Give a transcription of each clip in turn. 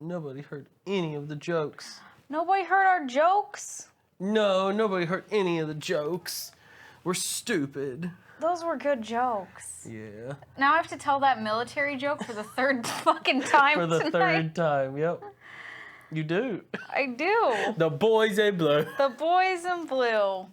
Nobody heard any of the jokes. Nobody heard our jokes? No, nobody heard any of the jokes. We're stupid. Those were good jokes. Yeah. Now I have to tell that military joke for the third fucking time For the tonight. third time, yep. You do. I do. The boys in blue. The boys in blue.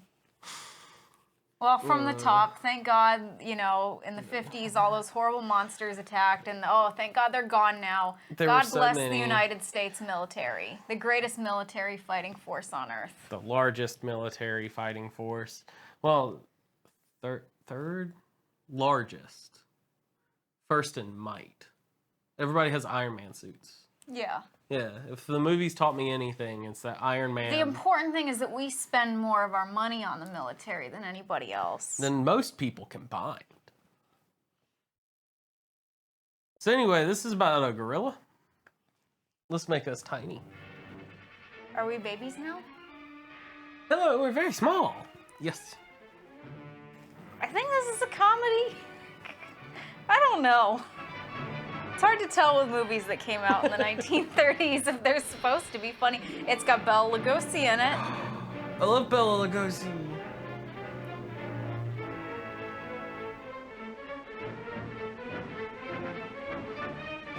Well, from the top, thank God, you know, in the 50s, all those horrible monsters attacked, and oh, thank God they're gone now. God bless the United States military, the greatest military fighting force on earth. The largest military fighting force. Well, third largest. First in might. Everybody has Iron Man suits. Yeah. Yeah, if the movie's taught me anything, it's that Iron Man... The important thing is that we spend more of our money on the military than anybody else. Than most people combined. So anyway, this is about a gorilla. Let's make us tiny. Are we babies now? Hello, we're very small. Yes. I think this is a comedy. I don't know. It's hard to tell with movies that came out in the 1930s if they're supposed to be funny. It's got Bela Lugosi in it. I love Bela Lugosi.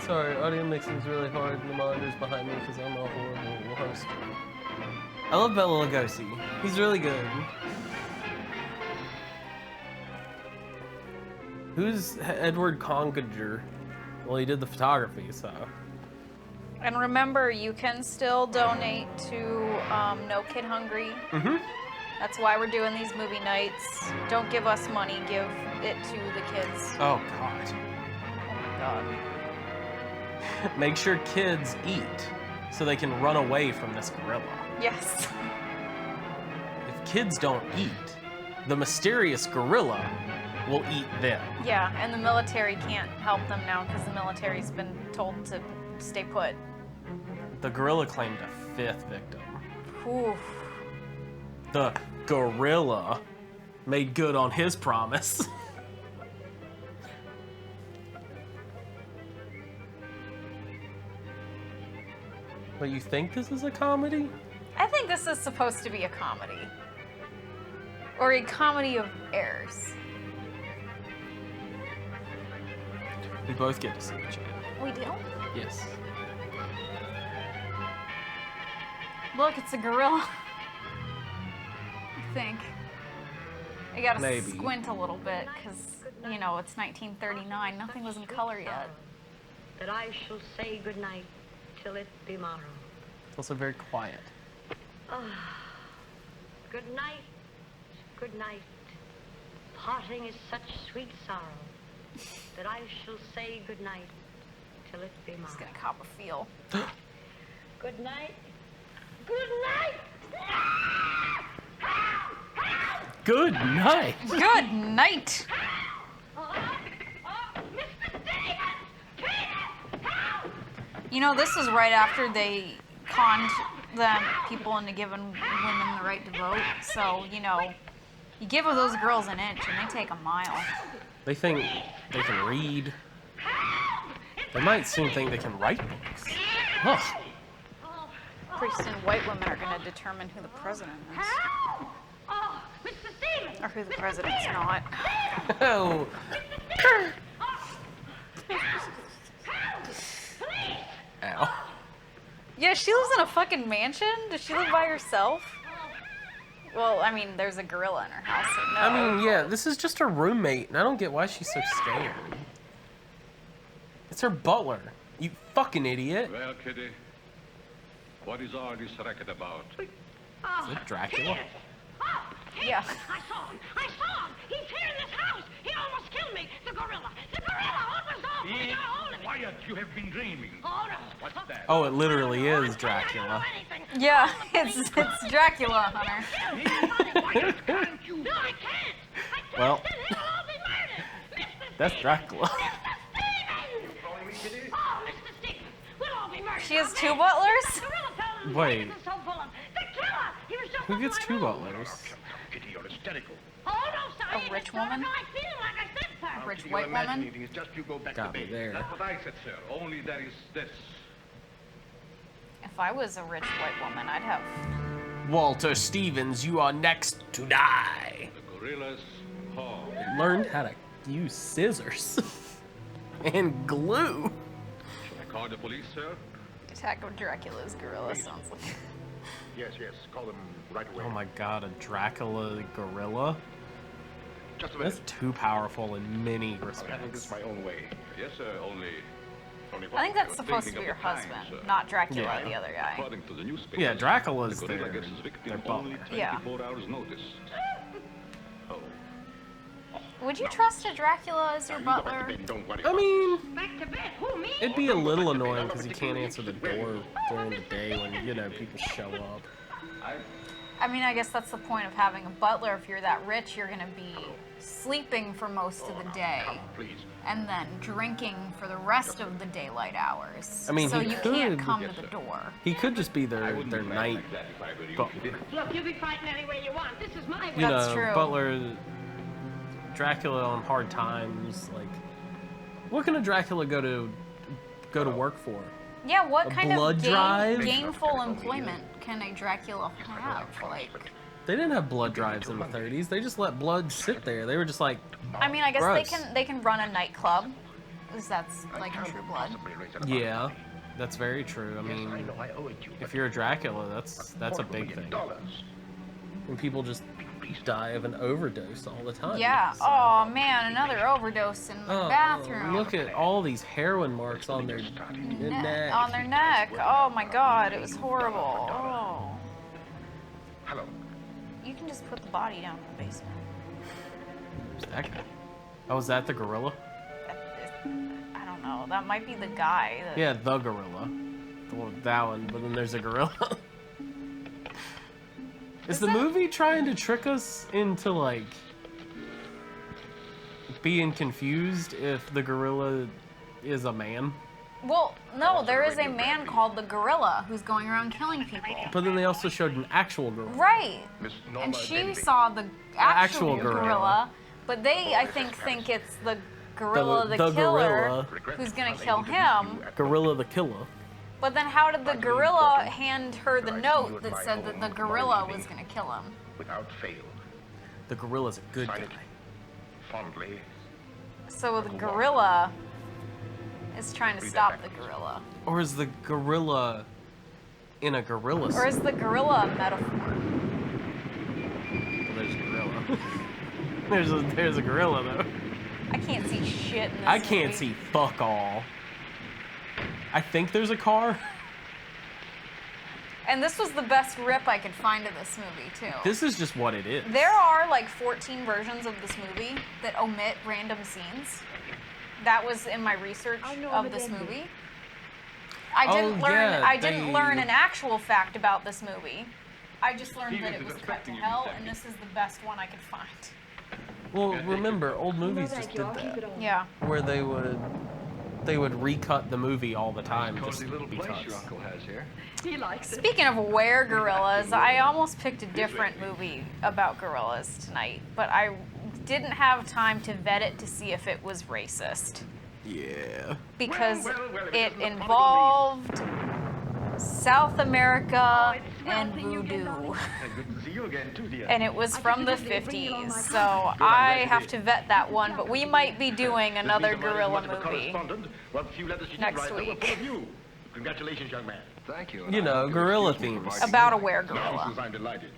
Sorry, audio mixing is really hard and the monitor's behind me because I'm a horrible host. I love Bela Lugosi. He's really good. Who's Edward Congager? Well, he did the photography, so. And remember, you can still donate to No Kid Hungry. Mm-hmm. That's why we're doing these movie nights. Don't give us money, give it to the kids. Oh, God. Oh, my God. Make sure kids eat so they can run away from this gorilla. Yes. If kids don't eat, the mysterious gorilla will eat them. Yeah, and the military can't help them now because the military's been told to stay put. The gorilla claimed a 5th victim. Oof. The gorilla made good on his promise. But you think this is a comedy? I think this is supposed to be a comedy. Or a comedy of errors. We both get to see each other. We do? Yes. Look, it's a gorilla. I think. I gotta squint a little bit, because, you know, it's 1939. Nothing was in color yet. That I shall say goodnight till it be morrow. It's also very quiet. Good night, good night. Parting is such sweet sorrow that I shall say good night till it be morrow. Just gonna cop a feel. Good night. Good night. Good night. Good night. You know, this is right after they conned people into giving women the right to vote. So, you know, you give those girls an inch and they take a mile. They think they can read. They might soon think they can write books. Ugh. Pretty soon white women are going to determine who the president is. Or who the president's not. Oh. Ow. Yeah, she lives in a fucking mansion? Does she live by herself? Well, I mean, there's a gorilla in her house, so no. I mean, yeah, this is just her roommate, and I don't get why she's so scared. It's her butler. You fucking idiot. Well, Kitty, what is all this racket about? Is it Dracula? Yeah. I saw him. I saw him. He's here in this house. He almost killed me. The gorilla. The gorilla. What was off? We got a hold of him. Quiet, you have been dreaming. Oh, no. What's that? Oh, it literally is I don't know Dracula. anything. Yeah, it's Dracula, Hunter. Quiet, can't you? No, I can't. Well, Then it'll all be murdered. Mr. that's Dracula. Mr. Stevens. Oh, Mr. Stevens. We'll all be murdered. She has two butlers? The gorilla fell in the Wait. place and so full of the killer. He was just Who up gets my 2 room. butlers? Kitty, you're hysterical. Oh, no, sorry. A rich Mr. Stevens. woman? No, I feel like I said, sir. A rich Kitty, white you're woman? imagining things. Just you go back Got to me bed. there. That's what I said, sir. Only there is this. If I was a rich white woman, I'd have... Walter Stevens, you are next to die. The gorillas hall. Learned how to use scissors and glue. Shall I call the police, sir? Attack of Dracula's gorilla sounds like... Yes, call them right away. Oh my god, a Dracula gorilla? Just a minute. That's too powerful in many I'll handle respects. this my own way. Yes, sir, only I think that's I was supposed to thinking be your of the time, husband, sir. not Dracula, Yeah. the other guy. according to the newspaper. Yeah, Dracula's the gorilla their gets his victim butler. only 24 Yeah. hours notice. Oh. Would you trust a Dracula as your Now, you go back to butler? bed, don't worry I about mean, Back to bed. Who, me? it'd be a little annoying because you can't answer the door during the day when, you know, people show up. I mean, I guess that's the point of having a butler. If you're that rich, you're gonna be sleeping for most of the day, Come, please. and then drinking for the rest of the daylight hours. I mean, so he you can't could- come Yes, to the sir. door. He could just be their I wouldn't night like that if I were you. butler. Look, you be frightened any way you want. This is my You That's know, true. Butler, Dracula on hard times. Like, what can a Dracula go to work for? Yeah, what A kind blood of drive? gainful employment can a Dracula have? Like, They didn't have blood drives in the 30s. They just let blood sit there. They were just like, I mean, I guess Gross. they can run a nightclub, because that's like in True Blood. yeah, that's very true. I mean, I know I owe it you. if you're a Dracula, that's a big thing. And people just die of an overdose all the time. Yeah. so- Oh man, another overdose in the Oh, bathroom. look at all these heroin marks on their neck. On their neck. Oh my god, it was horrible. Oh. Hello. You can just put the body down in the basement. Who's that guy? Oh, is that the gorilla? I don't know. That might be the guy. That... Yeah, the gorilla. That one, but then there's a gorilla. Is the movie trying to trick us into, like, being confused if the gorilla is a man? Well, no, there is a man called the gorilla who's going around killing people. But then they also showed an actual gorilla. Right. Miss Norma And she Denby. saw the actual gorilla. gorilla, but they, I think it's the gorilla, the killer, gorilla. who's gonna kill him. Gorilla the killer. But then how did the gorilla hand her the note that said that the gorilla was gonna kill him? Without fail. The gorilla's a good Sign guy. it. Fondly. So the gorilla is trying to stop the gorilla. Or is the gorilla in a gorilla Or suit? is the gorilla a metaphor? Well, there's a gorilla. there's a gorilla though. I can't see shit in this I can't movie. see fuck all. I think there's a car. And this was the best rip I could find of this movie, too. This is just what it is. There are like 14 versions of this movie that omit random scenes. That was in my research of this movie. I didn't learn an actual fact about this movie. I just learned that it was cut to hell, and this is the best one I could find. Well, remember, old movies just did that, Yeah. where they would recut the movie all the time just Cozy little place because. your uncle has here. He likes it. Speaking of were-gorillas, I almost picked a different movie about gorillas tonight, but I didn't have time to vet it to see if it was racist. Yeah. Because Well, if it doesn't apply to involved South America it's a swell and thing you did, voodoo. Ollie. Good to see you again, too, dear. And it was I from the think you did bring it on 50s, my so card. I have to vet that one, but we might be doing another gorilla movie. Well, few letters she did next write, though, were week. full of you. Congratulations, young man. Thank you. You know, gorilla themes. About a were-gorilla. Nonsense, I'm delighted.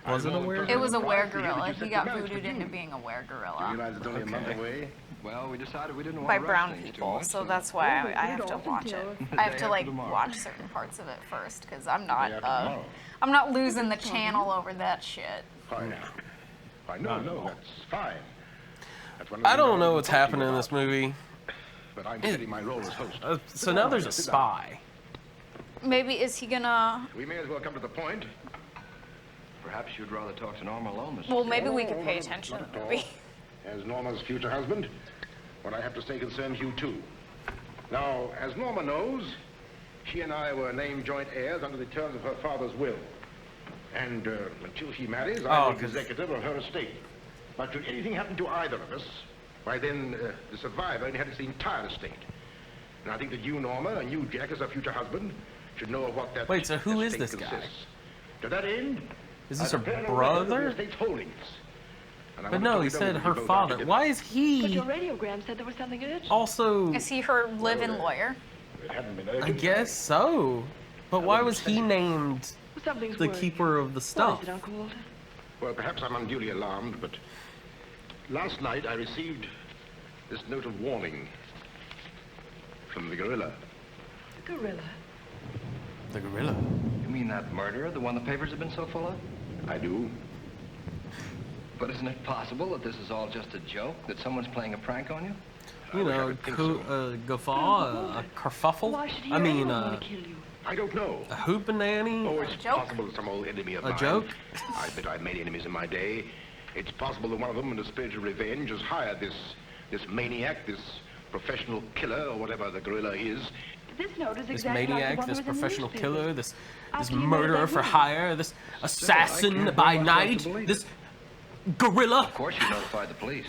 Was it a were-gorilla? It was a Surprised to hear that were-gorilla. you He said got goodnight voodooed for into you. being a You were-gorilla realize it's only a month Okay. away? Well, we decided we didn't want By to brown rush things too people, much, so that's why I have to watch it. I have to Day like after tomorrow. watch certain parts of it first, because I'm Day not after tomorrow. I'm not losing the channel over that shit. Fine. Fine. No, that's fine. That's one of I the don't things know I what's talk to you happening in about. this movie. But I'm getting my role as host. So now there's a spy. Maybe is he gonna? We may as well come to the point. Perhaps you'd rather talk to Norma alone, Mr. Well, maybe we No, could pay not- attention to not the at all. movie. As Norma's future husband, what I have to say concerns you too. Now, as Norma knows, she and I were named joint heirs under the terms of her father's will. And until she marries, I'm the executive of her estate. But should anything happen to either of us, why then the survivor inherits the entire estate. And I think that you, Norma, and you, Jack, as her future husband, should know of what that. Wait, so who is estate this guy? consists. To that end, Is this I her prepare a record of the brother? estate's holdings. And I But want no, to he tell said you her both father. after Why is But he your radiogram said there was something urgent. also? Is he her live-in lawyer? dinner. It hadn't been I urgent. guess so. But why was he named Something's the worrying keeper you. of the What stuff? is it, Uncle Walter? Well, perhaps I'm unduly alarmed, but last night I received this note of warning from the gorilla. The gorilla. The gorilla. You mean that murderer, the one the papers have been so full of? I do. But isn't it possible that this is all just a joke? That someone's playing a prank on you? You wish I know, could think so. guffaw, a kerfuffle. Why should he I mean, want to kill you? I don't know. a hoopananny. Oh, it's joke? possible that some old enemy of A mine. joke? I bet I've made enemies in my day. It's possible that one of them, in a spirit of revenge, has hired this maniac, this professional killer, or whatever the gorilla is. This note is This exactly like the maniac, one this that was in the professional newspapers. killer, this After you made murderer that for will. hire, this assassin can't by bring myself night, to believe this it. gorilla. Of course you notified the police.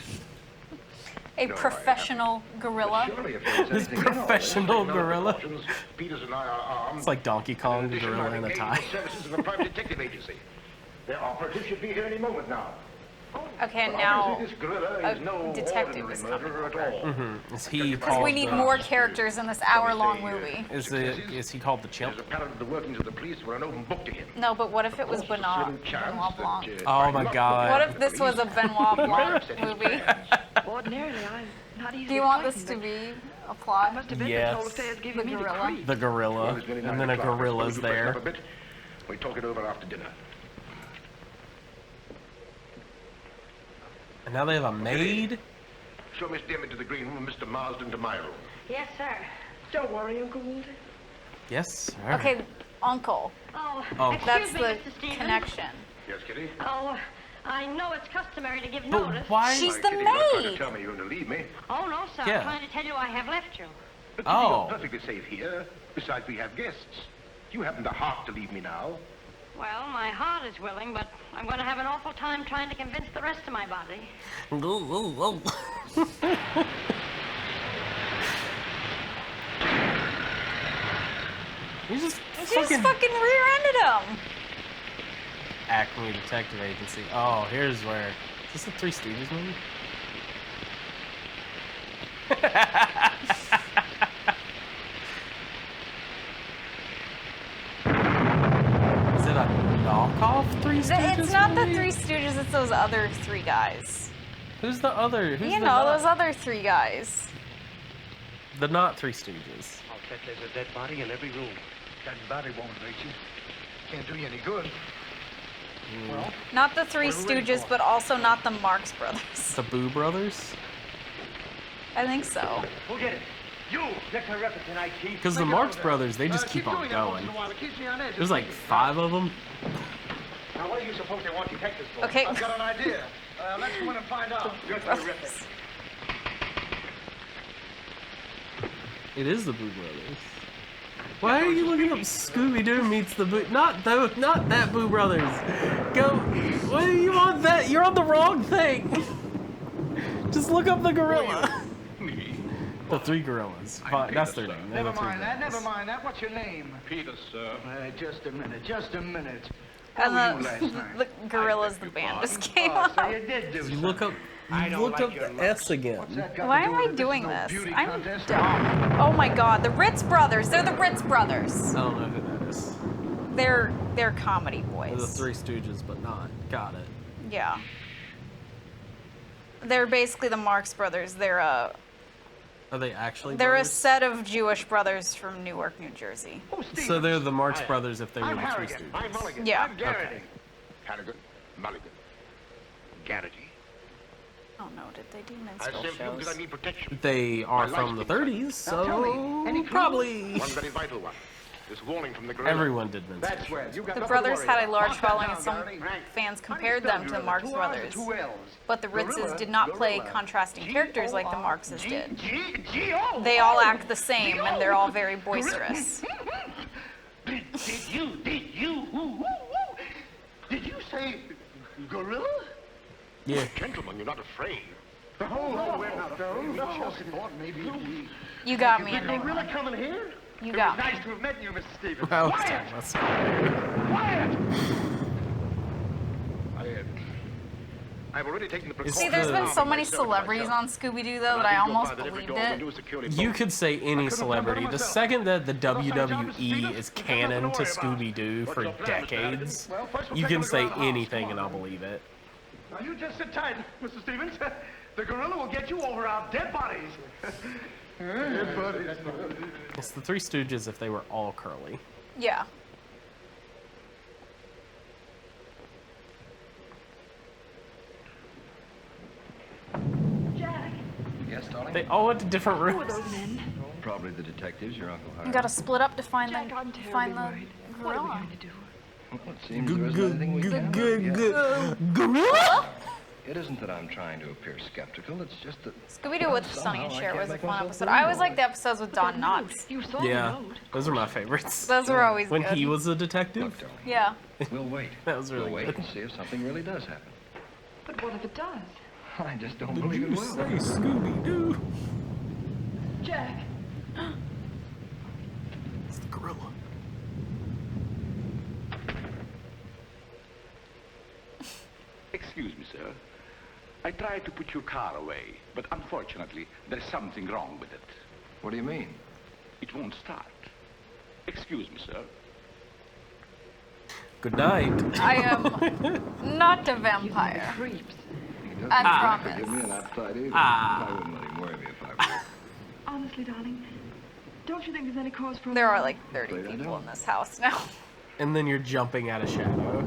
A No, I professional gorilla? Surely if there was This anything at all, professional Taking all the gorilla. precautions, Peters and I are armed. It's like Donkey Kong, In the addition, gorilla I've in a engaged tie. the services of a private detective agency. Their operative should be here any moment now. Okay, But now obviously this gorilla a is no detective ordinary is coming murderer at over. all. Is he because called we need the, more characters in this hour-long movie. Is he called the It chimp? is apparent that the workings of the police were an open book to him. No, but what if it was Of course, Benoit, there's little chance Benoit Blanc? that, Oh by my luck, God. What if this was a Benoit Blanc Set his movie? Ordinarily, I'm not easily Do you want this frightened, to but be a I plot? must admit Yes. this whole affair is The giving me the gorilla. creeps. The gorilla, Well, it's very and then a 9 o'clock. gorilla's Suppose we freshen there. up a bit. We talk it over after dinner. And now they have a maid? Show Miss Demmett to the green room and Mr. Marsden to my room. Yes, sir. Don't worry, Uncle Walter. Yes, sir. Okay, uncle. Oh, Oh. excuse That's me, the Mr. Stevens. connection. Yes, Kitty? Oh, I know it's customary to give But notice. why? She's Why, the Kitty, you're not trying to maid. tell me you're going to leave me. Oh, no, sir. Yeah. I'm trying to tell you I have left you. But Kitty, Oh. you're perfectly safe here. Besides, we have guests. You haven't the heart to leave me now. Well, my heart is willing, but I'm going to have an awful time trying to convince the rest of my body. You just She just fucking rear-ended him. Acme Detective Agency. Oh, here's where. Is this a Three Stooges movie? Is it a knockoff Three Stooges It's not the movie? Three Stooges, it's those other three guys. Who's the other? Who's You the know, not, those other three guys. The not Three Stooges. I'll bet there's a dead body in every room. That body won't hurt you. Can't do you any good. Well, Not the Three What are we waiting Stooges, for? but also not the Marx Brothers. The Boo Brothers? I think so. who did it? You! Pick her up tonight, Chief. Because the Marx Brothers, they just keep on going. It keeps me on edge. There's like 5 of them. Now, what do you suppose they want detectives for? Okay. I've got an idea. Let's go in and find out. You're terrific. It is the Boo Brothers. Why are you looking up Scooby-Doo meets the Boo? Not that Boo Brothers. Go. What do you want that? You're on the wrong thing. Just look up the gorilla. The 3 gorillas. Fine, that's their name. They're Never the 3 mind that, gorillas. never mind that. What's your name? Peters, sir. Just a minute, just a minute. And How were you last the night? Gorillas, the band just came Oh, so up. you did do You look up. I You don't looked like up your the looks. S again. What's that got Why to do am I with it? doing This is no this? beauty I'm contest. dumb. Oh my god, the Ritz Brothers. They're the Ritz Brothers. I don't know who that is. They're comedy They're the boys. Three Stooges, but not. Got it. Yeah. They're basically the Marx Brothers. They're a Are they actually? they're a brothers? set of Jewish brothers from Newark, New Jersey. Oh, Stevens. So they're the Marx Brothers if they were I'm the Three Harrigan. I'm Stooges. Mulligan. Yeah. I'm Garrity. Okay. Harrigan, Mulligan, Garrity. Oh no, did they do I minstrel sent you because I shows? need protection. They are My from the life's been 30s, Now tell me, so any clues? probably One very vital one. This warning from the gorilla. everyone did minstrel That's where shows. you got The nothing to brothers worry had a about. large Mark that following, down, and some Garrity. fans How compared do you them spell to the Marx gorilla? 2 R's or Brothers. 2 L's? But the Ritzes Gorilla, did not play gorilla. contrasting characters like the Marxes did. G-O. They all act the same, and they're all very boisterous. Did you say gorilla? Yeah. Gentlemen, you're not afraid. You got me, Enigma. Gorilla coming here? You got me. Nice to have met you, Mr. Stevens. Oh, Quiet! that's I've already taken the Is See, there's the- been so many celebrities on Scooby-Doo, though, that I almost believed it. You could say any celebrity. The second that the WWE is canon to Scooby-Doo for decades, you can say anything and I'll believe it. Now, you just sit tight, Mr. Stevens. The gorilla will get you over our dead bodies. Dead bodies. It's the Three Stooges if they were all curly. Yeah. Jack, Yes, darling? They all went to different who are rooms. those men? Probably the detectives your uncle hired. You gotta split up to find Jack, I'm the terribly worried. What are we gorilla. going to do? Well, it seems there isn't anything we can do yet. Gorilla? It isn't that I'm trying to appear skeptical, it's just that... Scooby-Doo with Sonny and Somehow I Cher can't was a make fun myself episode. believe I always all liked the this. episodes with But Don the Knotts. note, you saw Yeah, the note. those are my favorites. Those were always When good. he was a detective. Look, darling, Yeah. we'll wait. That was really We'll wait good. and see if something really does happen. But what if it does? I just don't Did believe it you will. say Scooby-Doo? Jack, It's the gorilla. Excuse me, sir. I tried to put your car away, but unfortunately, there's something wrong with it. What do you mean? It won't start. Excuse me, sir. Good night. I am not a vampire. creeps. He doesn't I exactly give me an appetite either. Ah. I wouldn't let him worry me if I were. Honestly, darling, don't you think there's any cause for... There are like 30 Afraid I people don't. in this house now. And then you're jumping out of shadow.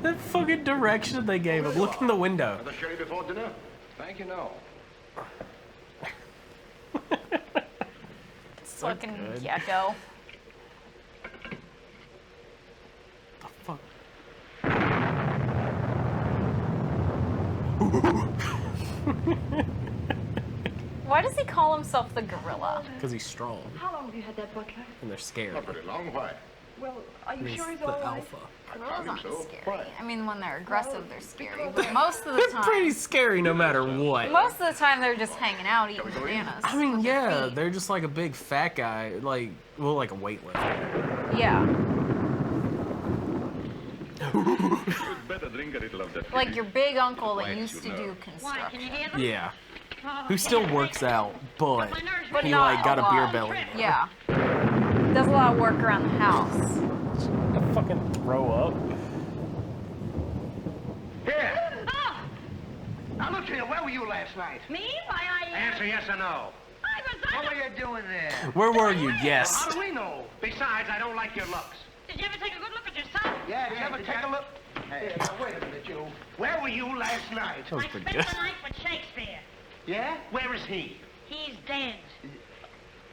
That fucking direction they gave him. Look in the window. Another sherry before dinner? Thank you, no. Fucking good. gecko. The fuck? Why does he call himself the gorilla? Because he's strong How long have you had that butler? and they're scared. Not very long. Why? Well, are you He's sure he's the all right? alpha. Gorillas aren't so. scary. Why? I mean, when they're aggressive, they're scary. But most of the They're pretty time, scary no matter what. most of the time they're just hanging out eating bananas. I mean, with their yeah, feet. they're just like a big fat guy, like, well, like a weightlifter. Yeah, You'd better drink a little of that. like your big uncle that Quiet, used you to know. do construction. hear them? Yeah. Who still works out, but But he not like got a lot. beer belly. Yeah, does a lot of work around the house. I fucking throw up. Here. Oh, Now, look here, where were you last night? me? Why, Answer yes or no. I was What were you doing there? Where were you? How Yes. do we know? Besides, I don't like your looks. Did you ever take a good look at yourself? Yeah, did you ever take a look? Hey, now, wait a minute, you. Where were you last night? That was I pretty spent good. the night with Shakespeare. Yeah? Where is he? He's dead.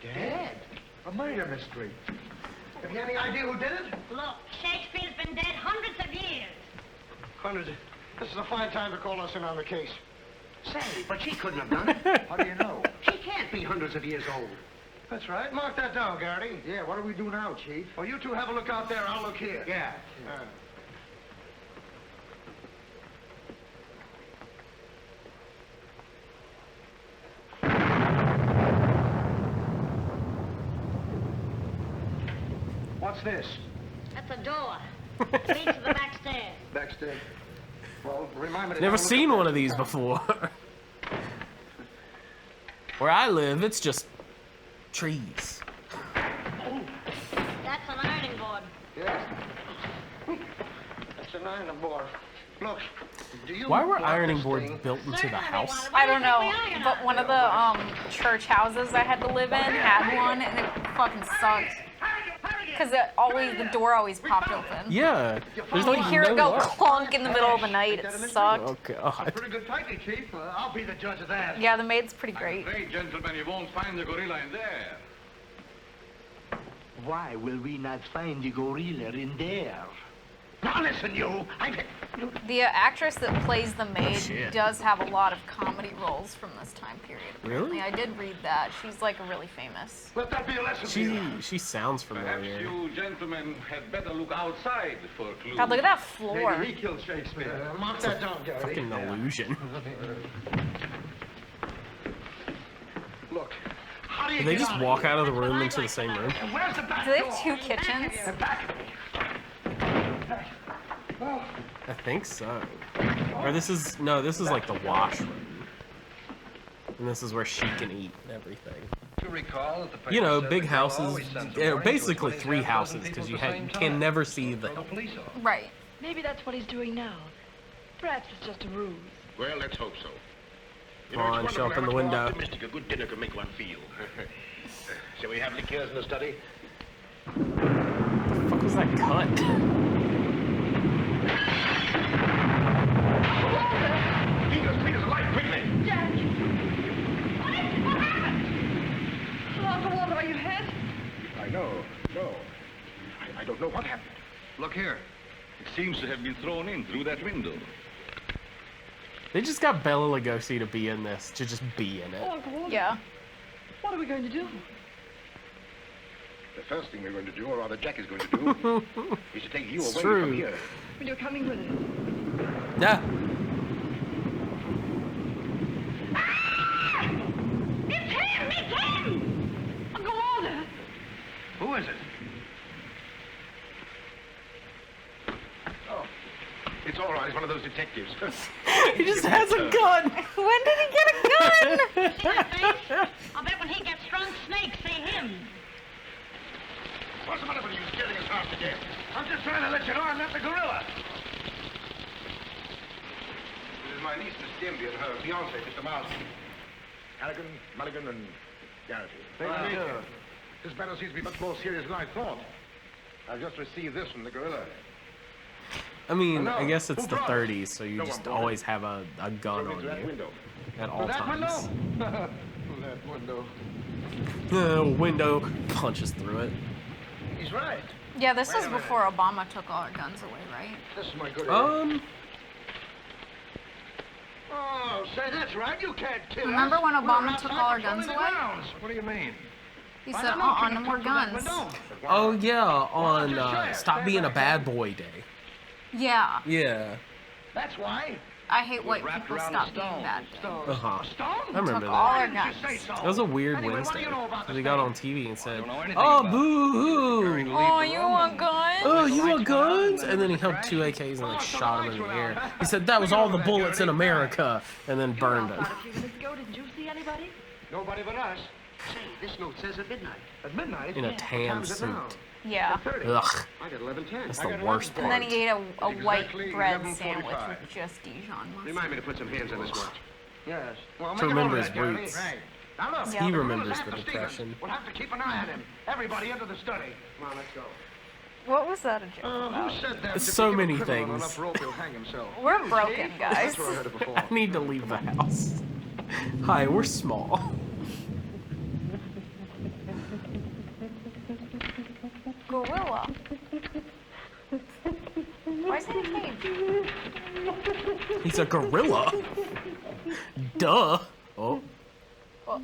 Dead? A murder mystery. Have you any idea who did it? Look, Shakespeare's been dead hundreds of years. Hundreds. This is a fine time to call us in on the case. Say, but she couldn't have done it. How do you know? She can't be hundreds of years old. That's right. Mark that down, Garrity. Yeah, what do we do now, Chief? Well, you two have a look out there. I'll look here. Yeah. What's this? That's a door. Leads to the back stairs. Backstage. Well, remind me to Never have a look seen at one that. of these before. Where I live, it's just trees. That's an ironing board. Yes. That's an ironing board. Look, do you Why were want ironing this boards thing? built into the house? I don't know, but one of the church houses I had to live in had one, and it fucking sucked. Because the door always popped open. Yeah. There's You like hear no it go lock. clunk in the middle of the night. It sucked. Oh God. Pretty good tightly, Chief. I'll be the judge of that. Yeah, the maid's pretty great. Afraid, gentlemen, you won't find the gorilla in there. Why will we not find the gorilla in there? Now listen, you. The actress that plays the maid shit. does have a lot of comedy roles from this time period. Really? Apparently. I did read that. She's like a really famous. Let that be a lesson to you. She sounds Perhaps familiar. you gentlemen had better look outside for clues. God, look at that floor. Maybe he killed Shakespeare. Mark that down, Gary. Fucking illusion. Look, how do you Did they get just walk out of the room into the same room? And where's the back Do they door? have two kitchens? The back. Well, I think so. Or this is like the washroom. And this is where she can eat and everything. To recall that the paper You know, said big the girl houses, always sends a yeah, warning to basically as 3 many houses, people because at you the same can time. never see the Call help. police on them. Right. Maybe that's what he's doing now. Perhaps it's just a ruse. Well, let's hope so. You Come on, it's show wonderful up in the how much more window. optimistic a good dinner can make one feel. Shall we have liqueurs in the study? What the fuck was that cut? Peter's light, quickly! Jack! What happened? Lots of water. Are you hurt? I know. No. I don't know what happened. Look here. It seems to have been thrown in through that window. They just got Bela Lugosi to be in this, to just be in it. Uncle Walter. Yeah. What are we going to do? The first thing we're going to do, or rather Jack is going to do, is to take you It's away true. from here. Well, you're coming with us. Yeah. It's him! It's him! Uncle Walter! who is it? Oh, it's all right. It's one of those detectives. He just has a gun! When did he get a gun? See that face? I'll bet when he gets strung snakes, say him. What's the matter with you scaring us half to death? I'm just trying to let you know I'm not the gorilla. This is my niece, Miss Denby, and her fiancé, Mr. Marsden. Harrigan, Mulligan, and Garrity. Thank you. This matter seems to be much more serious than I thought. I've just received this from the gorilla. I mean, No, I guess it's who the brought it? 30s, so you No just one brought it. always have a gun Throw it on into that you window. at all That times. window? That window. The window punches through it. He's right. Yeah, this is before Obama took all our guns away, right? This is my good Oh, say, that's right. You can't kill Remember us. when We're Obama outside took all our patrolling guns the away? grounds. What do you mean? He I said, don't know. no more Come to that guns. window. Oh, yeah, on just say it. Stop Stand Being a back, Bad son. Boy Day. Yeah. Yeah. That's why. I hate white wrapped people around stop a being stone. bad. Uh-huh. Stone? I remember Took all that. our Why didn't guns. you say so? That was a weird Anyway, what do Wednesday. you know about Because the he got state? on TV and said, don't know anything oh, about it. boo-hoo! Oh, you want guns? Oh, you want guns? And then he held 2 AKs and then shot him in the air. He said, that was all the bullets in America, and then burned him. A few minutes ago, didn't you see anybody? Nobody but us. Say, this note says at midnight. At midnight? In a tan Time's it now? suit. Yeah. 30. Ugh, I got 11:10. that's I the got worst 11:40. And then part. he ate a white Exactly bread 11:45. sandwich with just Dijon mustard. Remind me to put some hands on this watch. Yes. Well, To make a remember note of his that, Gary. roots. Right. Now look. Yeah. He the remembers gorillas the after Stevens. Depression. We'll have to keep an eye on him. Everybody into the study. Come on, let's go. What was that a joke Who about? said that? It's If so you give a many criminal things. enough rope, he'll hang himself. We're broken, guys. That's where I heard it before. I need to leave the house. Hi, we're small. Gorilla. Why is he in a cage? He's a gorilla. Duh. Oh. Oh.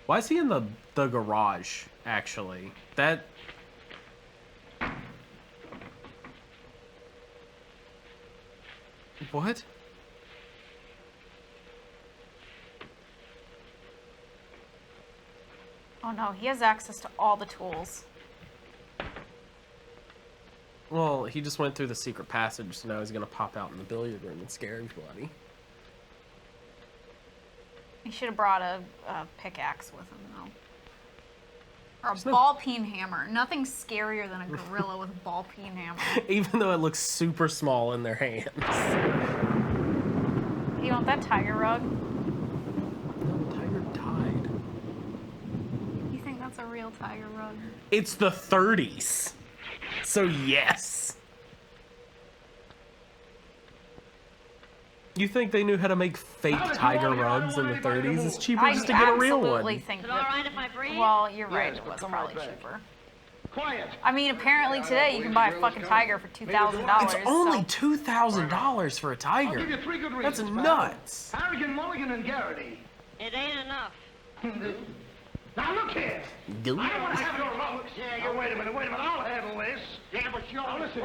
Why is he in the garage, actually? That... What? Oh no, he has access to all the tools. Well, he just went through the secret passage, so now he's gonna pop out in the billiard room and scare everybody. He should have brought a pickaxe with him, though. Or a There's no- ball-peen hammer. Nothing's scarier than a gorilla with a ball-peen hammer. Even though it looks super small in their hands. You want that tiger rug? No, tiger died. You think that's a real tiger rug? It's the 30s. So yes. You think they knew how to make fake tiger rugs in the 30s? It's cheaper just to get a real one. Think Is it all right if I breathe? Well, you're right. Yes, It but was come probably right back. cheaper. Quiet. I mean, apparently today you can buy a fucking tiger for $2,000. It's only $2,000 for a I'll tiger. give you 3 good That's reasons. nuts. Harrigan, Mulligan, and Garrity. It ain't enough. Now look here. Goo. I don't want to have your looks. Yeah, you wait a minute. I'll handle this. Yeah, but you're... Now listen,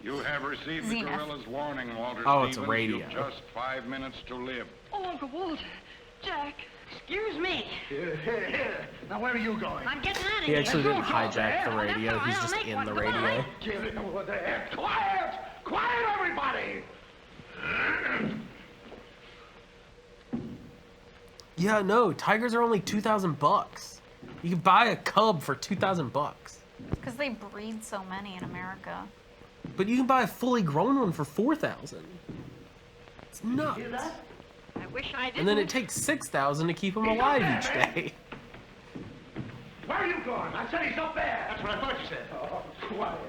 You have received the Zenith. gorilla's warning, Walter Oh, it's a Stevens. radio. You've just 5 minutes to live. Oh, Uncle Walter. Jack. Excuse me. Here. Now where are you going? I'm getting out of He here. actually didn't hijack the radio. He's just in the radio. Get it over there. Quiet! Quiet, everybody! Yeah, no, tigers are only $2,000. You can buy a cub for $2,000. Because they breed so many in America. But you can buy a fully grown one for $4,000. It's nuts. I wish I didn't. And then it takes $6,000 to keep them alive each day. Where are you going? I said he's up there. That's what I thought you said. Oh, quiet.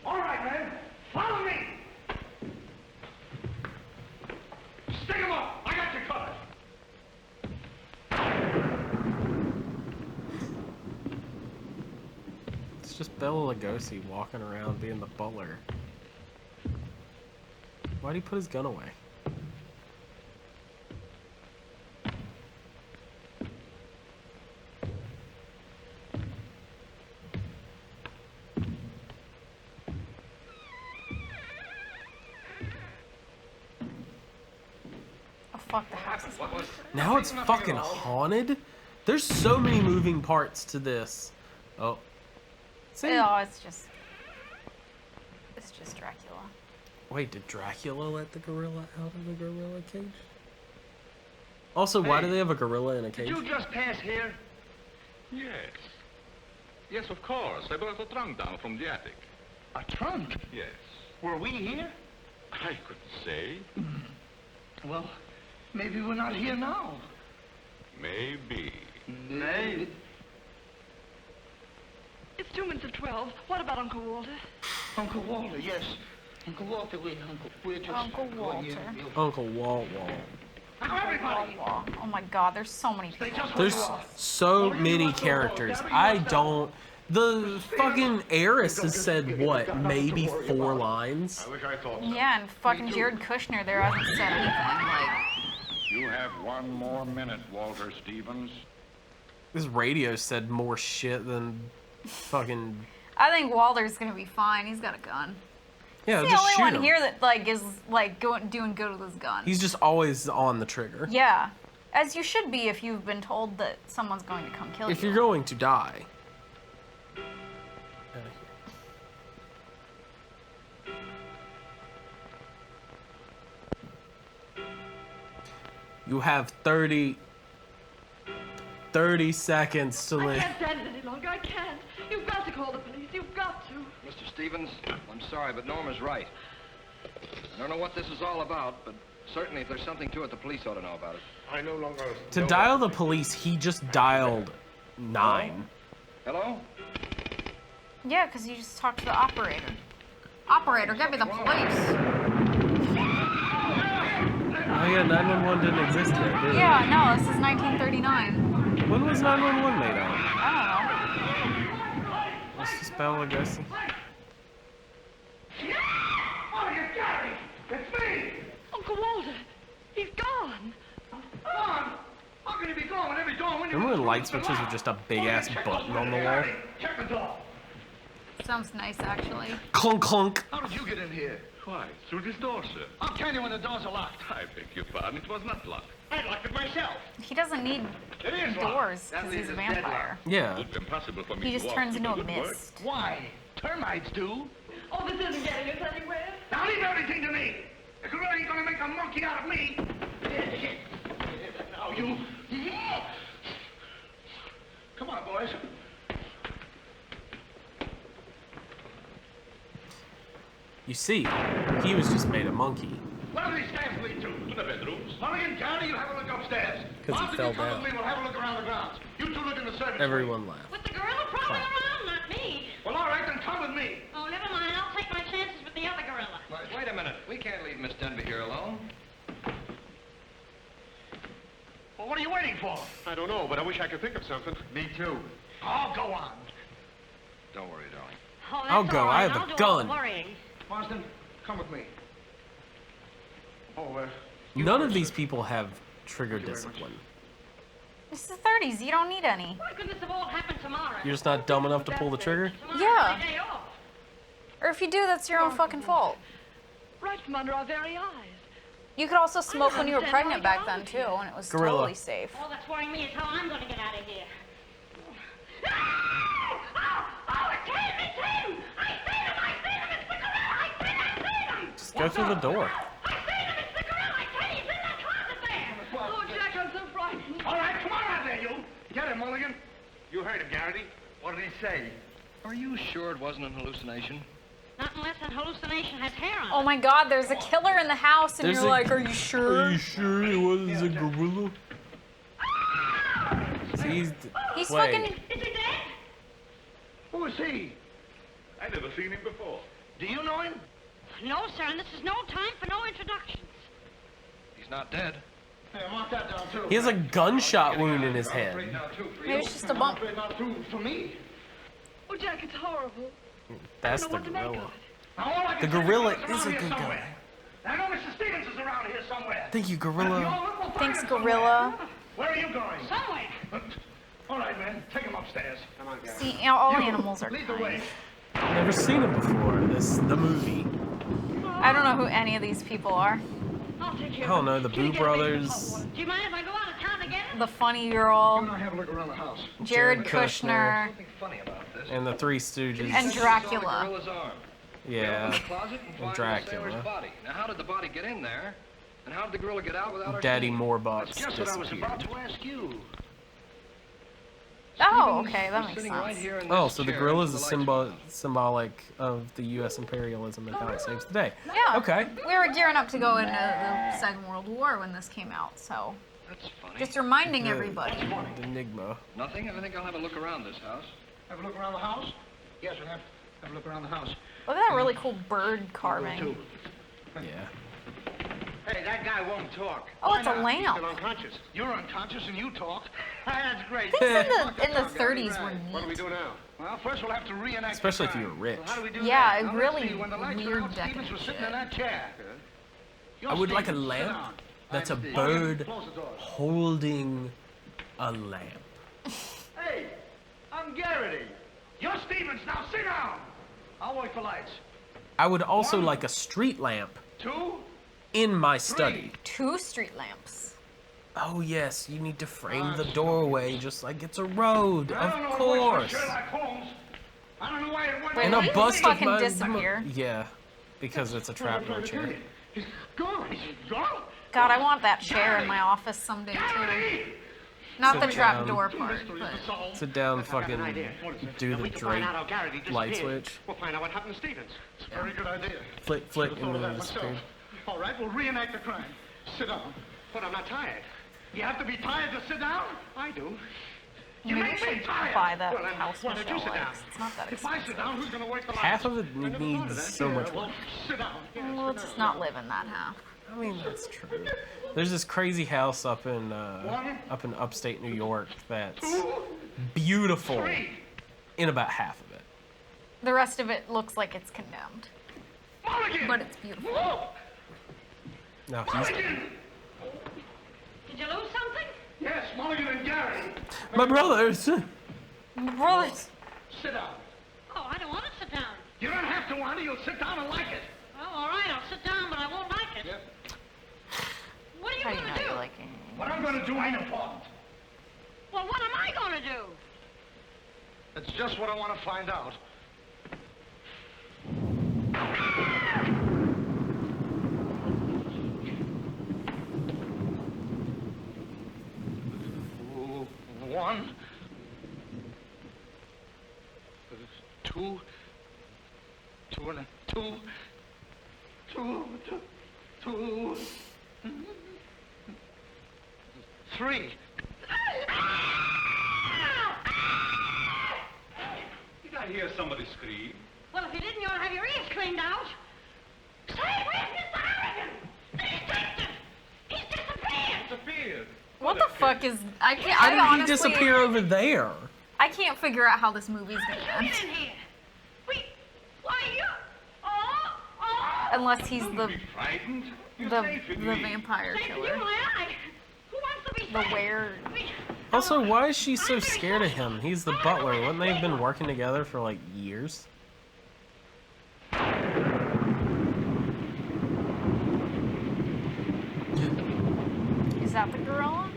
All right, men. Follow me. Stick him up. I got you covered. It's just Bela Lugosi walking around being the butler. Why'd he put his gun away? Oh, fuck, the house is haunted. Now it's fucking haunted? There's so many moving parts to this. Oh. See? Oh, it's just Dracula. Wait, did Dracula let the gorilla out of the gorilla cage? Also, why do they have a gorilla in a cage? Did you just pass here? Yes. Yes, of course. I brought a trunk down from the attic. A trunk? Yes. Were we here? I couldn't say. Well, maybe we're not here now. Maybe. Maybe. It's 2 minutes of 12. What about Uncle Walter? Uncle Walter, yes. Uncle Walter, we're just... Uncle Walter. Uncle Wall. Now, everybody! Oh my god, there's so many people. There's so many characters. I don't... The fucking heiress has said, what, maybe 4 lines? I wish I thought so. Yeah, and fucking Jared Kushner there hasn't said anything. Like, You have 1 more minute, Walter Stevens. This radio said more shit than fucking... I think Walter's gonna be fine. He's got a gun. Yeah, He's the just only shoot one him. here that like is like doing good with his gun. He's just always on the trigger. Yeah, as you should be if you've been told that someone's going to come kill you. If you're going to die. You have 30 seconds to I live. can't stand it any longer. I can't. You've got to call the police. You've got to. Mr. Stevens, I'm sorry, but Norma's right. I don't know what this is all about, but certainly if there's something to it, the police ought to know about it. I no longer... To dial the police, he just dialed 9. Hello? Yeah, because you just talked to the operator. Operator, get me the police. Oh yeah, 911 didn't exist yet, did it? Yeah, no, this is 1939. When was 911 made out? I Let's just Bela Lugosi. Oh, you got me! It's me! Uncle Walter, he's gone. Gone? How can he be gone when every door when Remember when light switches were just a big ass button on the wall? Check the door. don't know. Sounds nice, actually. Clunk clunk. How did you get in here? Why, through this door, sir. I'll tell you when the doors are locked. I beg your pardon, it was not locked. I locked it myself. He doesn't need It is locked. doors That because means he's a it's deadlocked. vampire. Yeah. It's impossible for me He to just walk turns through into a the woodwork. mist. Why? Termites do. Oh, this isn't getting us anywhere. Now leave everything to me. The gorilla ain't gonna make a monkey out of me. Now you. Come on, boys. You see, he was just made a monkey. Where do these stairs lead to? To the bedrooms. Mulligan, County, you have a look upstairs. Because he fell down. We'll have a look around the grounds. You two look in the service. Everyone laughed. With the gorilla prowling around, not me. Well, all right, then come with me. Oh, never mind. I'll take my chances with the other gorilla. Wait a minute. We can't leave Miss Denby here alone. Well, what are you waiting for? I don't know, but I wish I could think of something. Me too. Oh, go on. Don't worry, darling. Oh, that's I'll go. all right. I have a I'll do all gun. the worrying. Marsden, come with me. Oh, None of these people have trigger discipline. It's the 30s. You don't need any. Why couldn't this have all happened tomorrow? You're just not dumb enough to pull the trigger? Tomorrow's Yeah. my day off. Or if you do, that's your own fucking fault. Right from under our very eyes. You could also smoke when you were pregnant back then, too, and it was Gorilla. totally safe. All that's worrying me is how I'm going to get out of here. Oh, it's him! It's him! I seen him! I seen him! It's the gorilla! I seen him! Just go through the door. I seen him! It's the gorilla! I tell you, he's in that closet there! Oh, Jack, I'm so frightened. all right, come on out there, you. Get him, Mulligan. You heard him, Garrity. What did he say? Are you sure it wasn't an hallucination? Not unless that hallucination has hair on Oh it. my god, there's a killer in the house, and There's you're a- like, are you sure? Are you sure it was a gorilla? See, He's wait. fucking... Is he dead? Who is he? I never seen him before. Do you know him? No, sir, and this is no time for no introductions. He's not dead. Hey, mark that down, too. He has a gunshot wound in his head. Maybe it's just a bump. Not too, for me. Oh, Jack, it's horrible. That's I the don't know what to make gorilla. of it. Now, all I The can say gorilla it's is around a here good somewhere. I know Mr. Stevens is around here somewhere. Thank you, If you gorilla. all look, we'll find Thanks, him somewhere. gorilla. Where are you going? Somewhere. All right, man. Take him upstairs. Come on, Gary. See, all You, animals are lead the kind. way. Never seen him before. The movie. I don't know who any of these people are. I'll take care I don't of know, it. the Can you Boo get me some hot Brothers. water? Do you mind if I go out of town again? The funny You girl, and I have a look around the house. Jared Kushner. Kushner, Something funny about this. And the Three Stooges. and We saw the Dracula. gorilla's arm. We Yeah. opened the closet and found the Dracula. sailor's body. Now, how did the body get in there? And how did the gorilla get out without our Daddy seeing? Moorbox That's just what I was about disappeared. to ask you. Oh, Stevens okay, that was makes sitting right sense. here in Oh, this so the chair gorilla is until a the lights were symbolic of the U.S. imperialism and how it saves the day. Yeah. Okay. We were gearing up to go into the Second World War when this came out, so That's funny. just reminding everybody. The Enigma. Nothing? I think I'll have a look around this house. Have a look around the house? Yes, we'll have a look around the house. Look at that really cool bird carving. Yeah. Hey, that guy won't talk. Oh, it's a He's lamp. still unconscious. You're unconscious and you talk. That's great. Things in the 30s were What do we neat. do now? Well, first we'll have to reenact Especially the if you crime. were rich. So how do we do Yeah, that? Now, really let's see, when the lights weird were out, Stevens decadent was sitting in shit. that chair. You're I would like a Stevens. Sit lamp down. that's a I'm Stevens. bird Close the doors. holding a lamp. Hey, I'm Garrity. You're Stevens. Now sit down. I'll wait for lights. I would also like a street lamp 2, in my study. 2 street lamps. Oh yes, you need to frame the doorway just like it's a road, I don't of know course. Which Sherlock Holmes. I don't know why it went. Wait, And will a you bust fucking of my disappear? Yeah, because it's a trapdoor chair. He's gone. He's gone. God, I want that chair in my office someday too. Garrity! Not the Sit trap down. door part, Mystery but is solved. Sit down, I've got an fucking idea. What is it? do Now, the we can Drake find out how Garrity light disappeared. switch. We'll find out what happened to Stevens. It's a very good idea. Flick, flick, Should've thought and of then that it myself. disappeared. All right, we'll reenact the crime. Sit down. But I'm not tired. You have to be tired to sit down? I do. You maybe make we me should tired. buy that Well, then, house why don't you Michelle sit down? likes. It's not that If I sit expensive. down, who's going to work the lights? Half of it I never thought of needs that. so much well, work. sit down. Yeah, We'll just not live in that half. I mean, that's true. There's this crazy house up in upstate New York that's beautiful in about half of it. The rest of it looks like it's condemned, Mulligan! but it's beautiful. Whoa! Now he's Mulligan! Did you lose something? Yes, Mulligan and Gary. my brothers. Brothers. Sit down. Oh, I don't want to sit down. You don't have to, Wanda. You'll sit down and like it. Oh, all right, I'll sit down, but I won't like it. Yep. What are you How do you going know to do? you like it? What I'm going to do ain't important. Well, what am I going to do? That's just what I want to find out. One. 2. 2 and 2. 2. 2. 3. Did I hear somebody scream? Well, if you didn't, you ought to have your ears cleaned out. Say, where's Mr. Harrigan? The detective! He's disappeared! Disappeared. What the fuck is... I can't... How I did honestly, he disappear over there? I can't figure out how this movie's How gonna did end. you get in here? Why, you... Oh! Unless he's Don't the be frightened. You're the safe with the me. vampire Say, killer. you and I. Who wants to be The safe? where... Also, why is she so scared of him? He's the butler. Wouldn't they have been working together for like years? Is that the gorilla?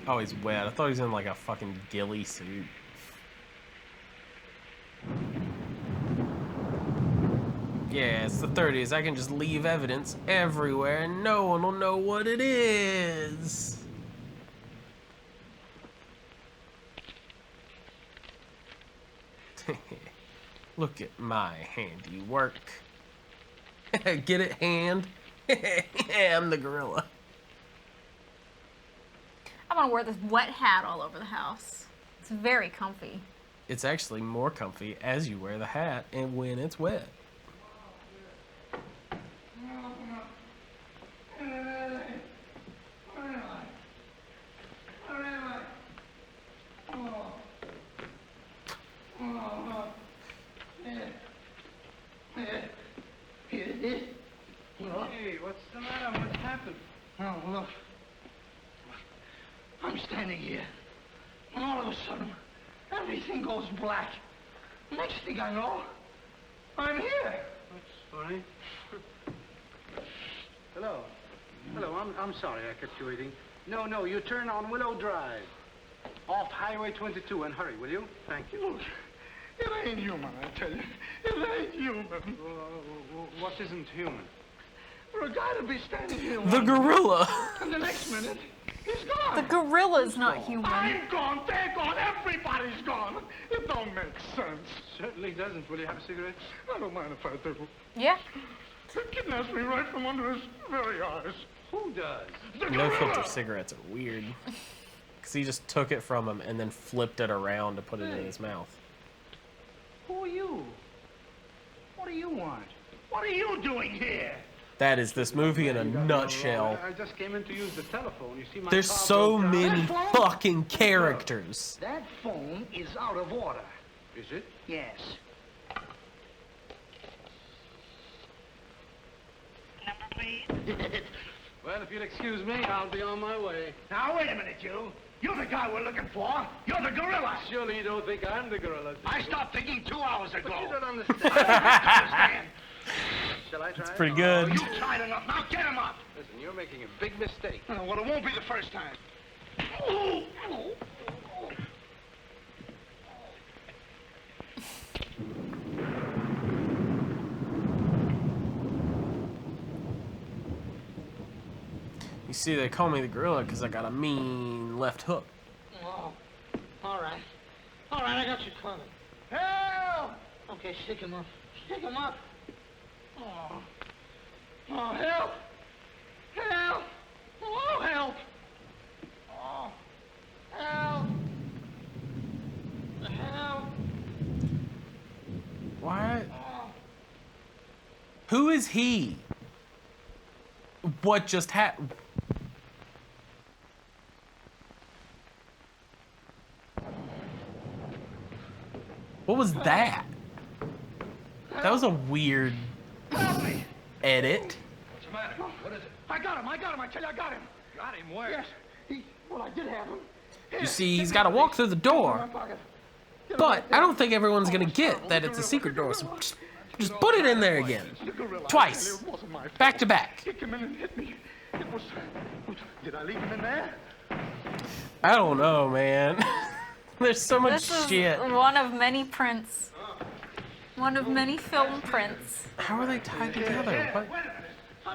Oh, he's wet. I thought he was in like a fucking ghillie suit. Yeah, it's the 30s. I can just leave evidence everywhere and no one will know what it is. Look at my handiwork. Get it, hand? I'm the gorilla. I'm gonna wear this wet hat all over the house. It's very comfy. It's actually more comfy as you wear the hat and when it's wet. Hey, what's the matter? What happened? Oh, look. I'm standing here, and all of a sudden, everything goes black. Next thing I know, I'm here. That's funny. Hello. Hello, I'm sorry I kept you waiting. No, you turn on Willow Drive. Off Highway 22, and hurry, will you? Thank you. Look, it ain't human, I tell you. It ain't human. What isn't human? For a guy to be standing here... The gorilla! And the next minute, he's gone. The gorilla's not human. I'm gone, they're gone, everybody's gone. It don't make sense. Certainly doesn't. Will you have a cigarette? I don't mind if I do. Yeah. He kidnaps me right from under his very eyes. Who does? The No gorilla! filter cigarettes are weird. Because he just took it from him and then flipped it around to put it in his mouth. Who are you? What do you want? What are you doing here? That is this movie in a nutshell. I just came in to use the telephone. You see my There's car so broke down. many That phone? fucking characters. That phone is out of order. Is it? Yes. Number, please. Well, if you'll excuse me, I'll be on my way. Now, wait a minute, you. You're the guy we're looking for. You're the gorilla. Surely you don't think I'm the gorilla. I stopped thinking 2 hours ago. But you don't understand. Shall I try? It's pretty good. Oh, you tried enough. Now get him up. Listen, you're making a big mistake. Well, it won't be the first time. You see, they call me the gorilla because I got a mean left hook. Oh, all right. All right, I got you covered. Help! Okay, shake him up. Shake him up. Oh, oh, help! Help! Oh, help! Oh, help! Help! What? Oh. Who is he? What just happened? What was that? That was a weird edit. What's the matter? What is it? I got him, I tell you, I got him. Got him where? Yes, well, I did have him. You see, he's got to walk through the door. But I don't think everyone's gonna get that it's a secret door, so just put it in there again. Twice. Back to back. He came in and hit me. It was... Did I leave him in there? I don't know, man. There's so much This is shit. one of many prints. One of many film prints. How are they tied together? What?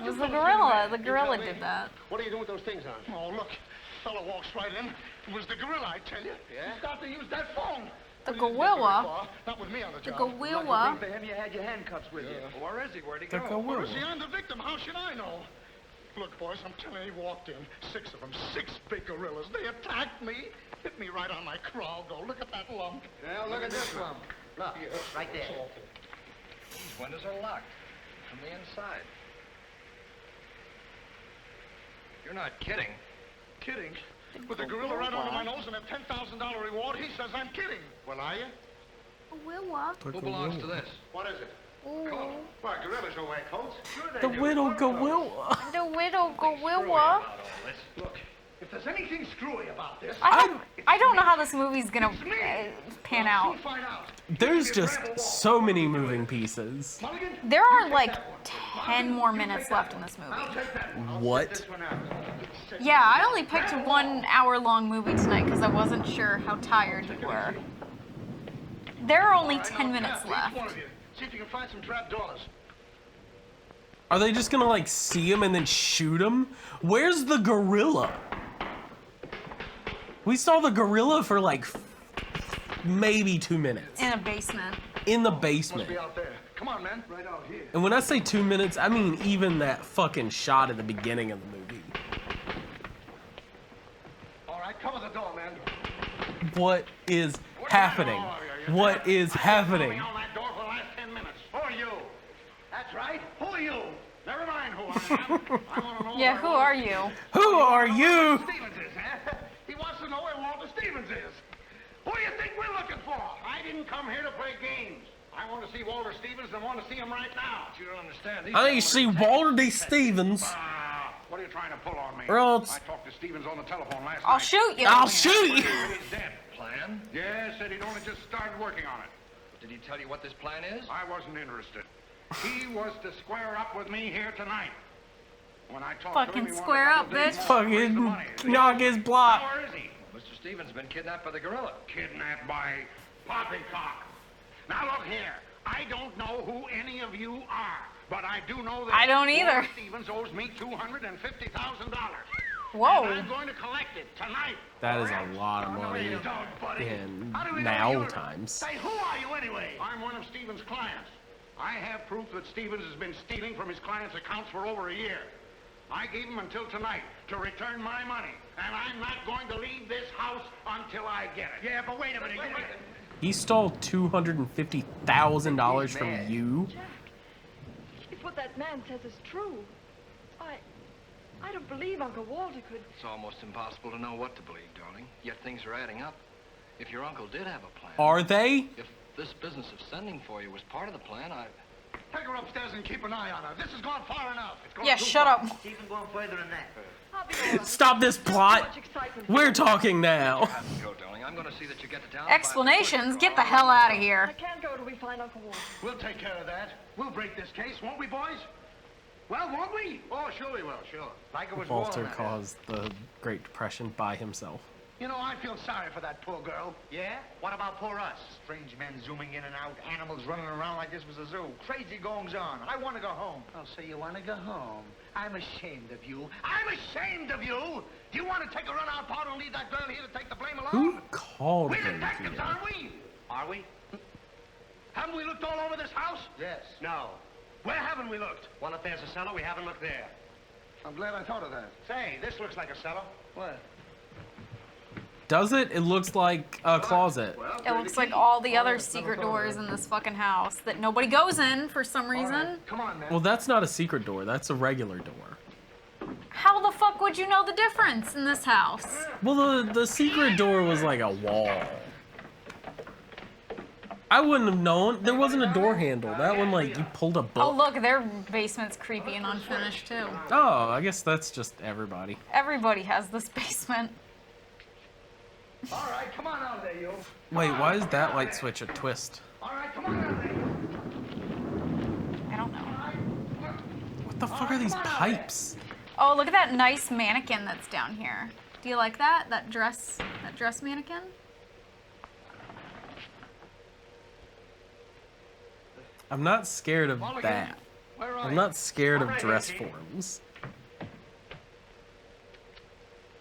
It was the gorilla. The gorilla did that. What are you doing with those things on? Oh, look. Fella walks right in. It was the gorilla, I tell you. Yeah? He got to use that phone. The gorilla. Not with me on the The job. gorilla. For him, you had your handcuffs with you. Where is he? Where'd he The go? gorilla. See, I'm the victim. How should I know? Look, boys, I'm telling you, he walked in. 6 of them. 6 big gorillas. They attacked me. Hit me right on my crawl. Go, look at that lump. Well, look at this lump. Look, right there. These windows are locked from the inside. You're not kidding. Kidding? With a gorilla right under my nose and a $10,000 reward, he says I'm kidding. Well, are you? Who belongs to this? What is it? Coat. Well, gorillas don't wear coats. Sure they The do. widow gorilla. The widow gorilla. Look, if there's anything screwy about this, I don't know how this movie's gonna pan out. There's just so many moving pieces. There are like 10 more minutes left in this movie. What? Yeah, I only picked a 1 hour long movie tonight because I wasn't sure how tired you were. There are only 10 minutes left. See if you can find some trap doors. Are they just gonna like see him and then shoot him? Where's the gorilla? We saw the gorilla for like maybe 2 minutes. In a basement. In the Must basement. be out there. Come on, man. Right out here. And when I say 2 minutes, I mean even that fucking shot at the beginning of the movie. All right, cover the door, man. What is happening? What is happening? On that door for the last 10 minutes. Who are you? That's right. Who are you? Never mind who I am. I want to know. Yeah, who are you? Who are you? Stevens is, huh? He wants to know where Walter Stevens is. Who do you think we're looking for? I didn't come here to play games. I want to see Walter Stevens and want to see him right now. You don't understand. I need to see Walter D. Stevens. What are you trying to pull on me? Or else I talked to Stevens on the telephone last I'll night. shoot you. I'll shoot you. He's dead. Plan? Yes, said he'd only just started working on it. Did he tell you what this plan is? I wasn't interested. He was to square up with me here tonight. When I talked to him, Fucking he wanted square a up, couple days bitch. more to raise the Fucking money. knock his block. Now, where is he? Mr. Stevens has been kidnapped by the gorilla. Kidnapped by poppycock. Now look here. I don't know who any of you are, but I do know that I don't either. Walter Stevens owes me $250,000. Whoa. And I'm going to collect it tonight. That is a lot of money in now times. Say, who are you anyway? I'm one of Stevens' clients. I have proof that Stevens has been stealing from his clients' accounts for over a year. I gave him until tonight to return my money, and I'm not going to leave this house until I get it. Yeah, but wait a minute. He stole $250,000 from you? If what that man says is true, I don't believe Uncle Walter could. It's almost impossible to know what to believe, darling. Yet things are adding up. If your uncle did have a plan... Are they? If this business of sending for you was part of the plan, Take her upstairs and keep an eye on her. This has gone far enough. It's gone Yeah, too shut far. up. Even going further than that. I'll be all right. Stop this plot. We're talking now. have to go, darling. I'm going to see that you get to town. Explanations? Get the hell out of I here. can't go till we find Uncle Walter. We'll take care of that. We'll break this case, won't we, boys? Well, won't we? Oh, sure we will, sure. Like it was Walter Walter. caused the Great Depression by himself. You know, I feel sorry for that poor girl. Yeah? What about poor us? Strange men zooming in and out, animals running around like this was a zoo. Crazy goings on. I want to go home. Oh, so you want to go home? I'm ashamed of you. I'm ashamed of you! Do you want to take a run-out part and leave that girl here to take the blame alone? Who called We're him detectives, here? aren't we? Are we? Haven't we looked all over this house? Yes. No. Where haven't we looked? Well, if there's a cellar, we haven't looked there. I'm glad I thought of that. Say, this looks like a cellar. What? Does it? It looks like a closet. It looks like all the other secret doors in this fucking house that nobody goes in for some reason. Come on, man. Well, that's not a secret door. That's a regular door. How the fuck would you know the difference in this house? Well, the secret door was like a wall. I wouldn't have known. There wasn't a door handle. That one, like, you pulled a book. Oh, look, their basement's creepy and unfinished, too. Oh, I guess that's just everybody. Everybody has this basement. All right, come on out there, you. Wait, why is that light switch a twist? All right, come on out there, you. I don't know. What the fuck are these pipes? Oh, look at that nice mannequin that's down here. Do you like that? That dress mannequin? I'm not scared of that. Where are I'm you? not scared of All right, dress Angie. forms.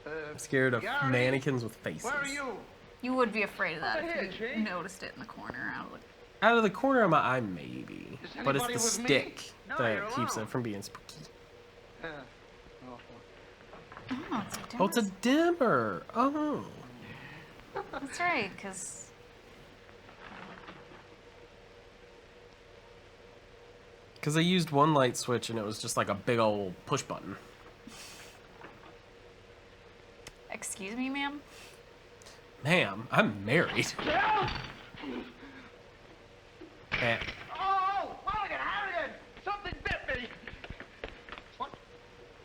I'm scared of Gary, mannequins with faces. Where are you? You would be afraid of that Over if here, you G. noticed it in the corner. Out of Out of the corner of my eye, maybe. Is But it's anybody the with me? stick No, that you're keeps alone. it from being spooky. Oh, it's a dimmer. Oh, it's a dimmer. Oh. That's right, because... Because I used one light switch and it was just like a big old push button. Excuse me, ma'am? Ma'am, I'm married. Eh. Oh, Harrigan! Something bit me! What?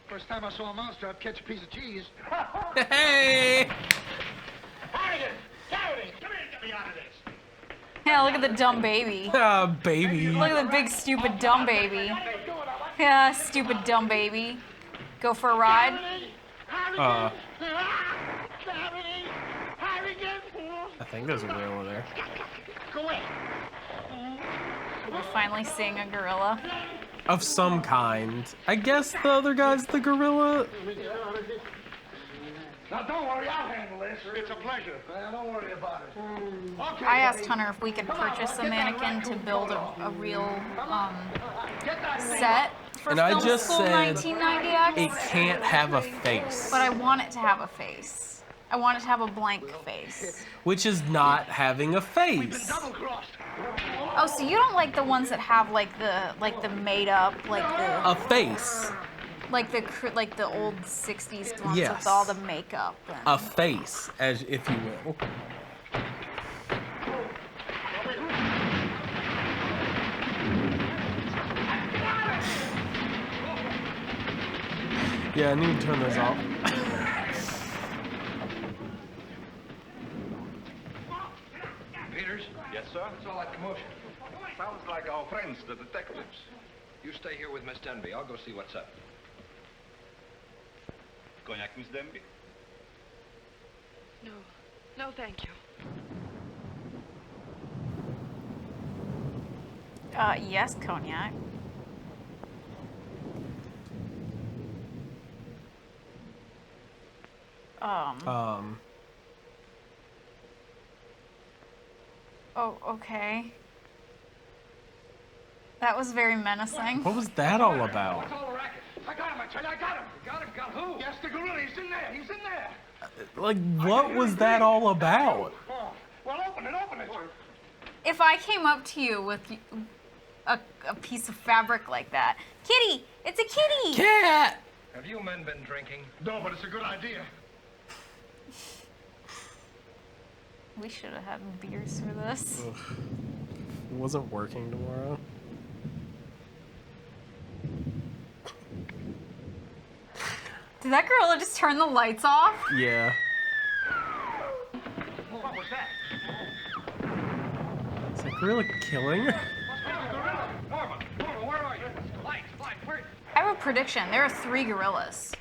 First time I saw a mousetrap catch a piece of cheese. Hey! Harrigan! Carradine! Come here and get me out of this! Yeah, look at the dumb baby. Ah, baby. Look at the big, stupid, dumb baby. Yeah, stupid, dumb baby. Go for a ride? I think there's a gorilla there. Go away! We're finally seeing a gorilla. Of some kind. I guess the other guy's the gorilla. Now, don't worry, I'll handle this. It's a pleasure. Don't worry about it. Okay, I asked Hunter if we could purchase a mannequin to build a real set for And I Film just School said 1990X. it can't have a face. But I want it to have a face. I want it to have a blank face. Which is not having a face. Oh, so you don't like the ones that have like the made up A face. like the old 60s ones Yes. with all the makeup. And... A face, as if you will. Yeah, I need to turn those off. Peters? Yes, sir? What's all that commotion? Sounds like our friends, the detectives. You stay here with Miss Denby. I'll go see what's up. Cognac, Miss Denby? No. No, thank you. Yes, cognac. Oh, okay. That was very menacing. What was that all about? What's all the racket? I got him, I tell you, I got him. You got him? Got who? Yes, the gorilla. He's in there. He's in there. Like, what was that all about? Oh, well, open it, open it. If I came up to you with a piece of fabric like that, kitty, it's a kitty. Cat! Have you men been drinking? No, but it's a good idea. We should have had beers for this. Ugh. It wasn't working tomorrow. Did that gorilla just turn the lights off? Yeah. What was that? Is that gorilla killing her? Norman, where are you? Light, where? I have a prediction. There are 3 gorillas.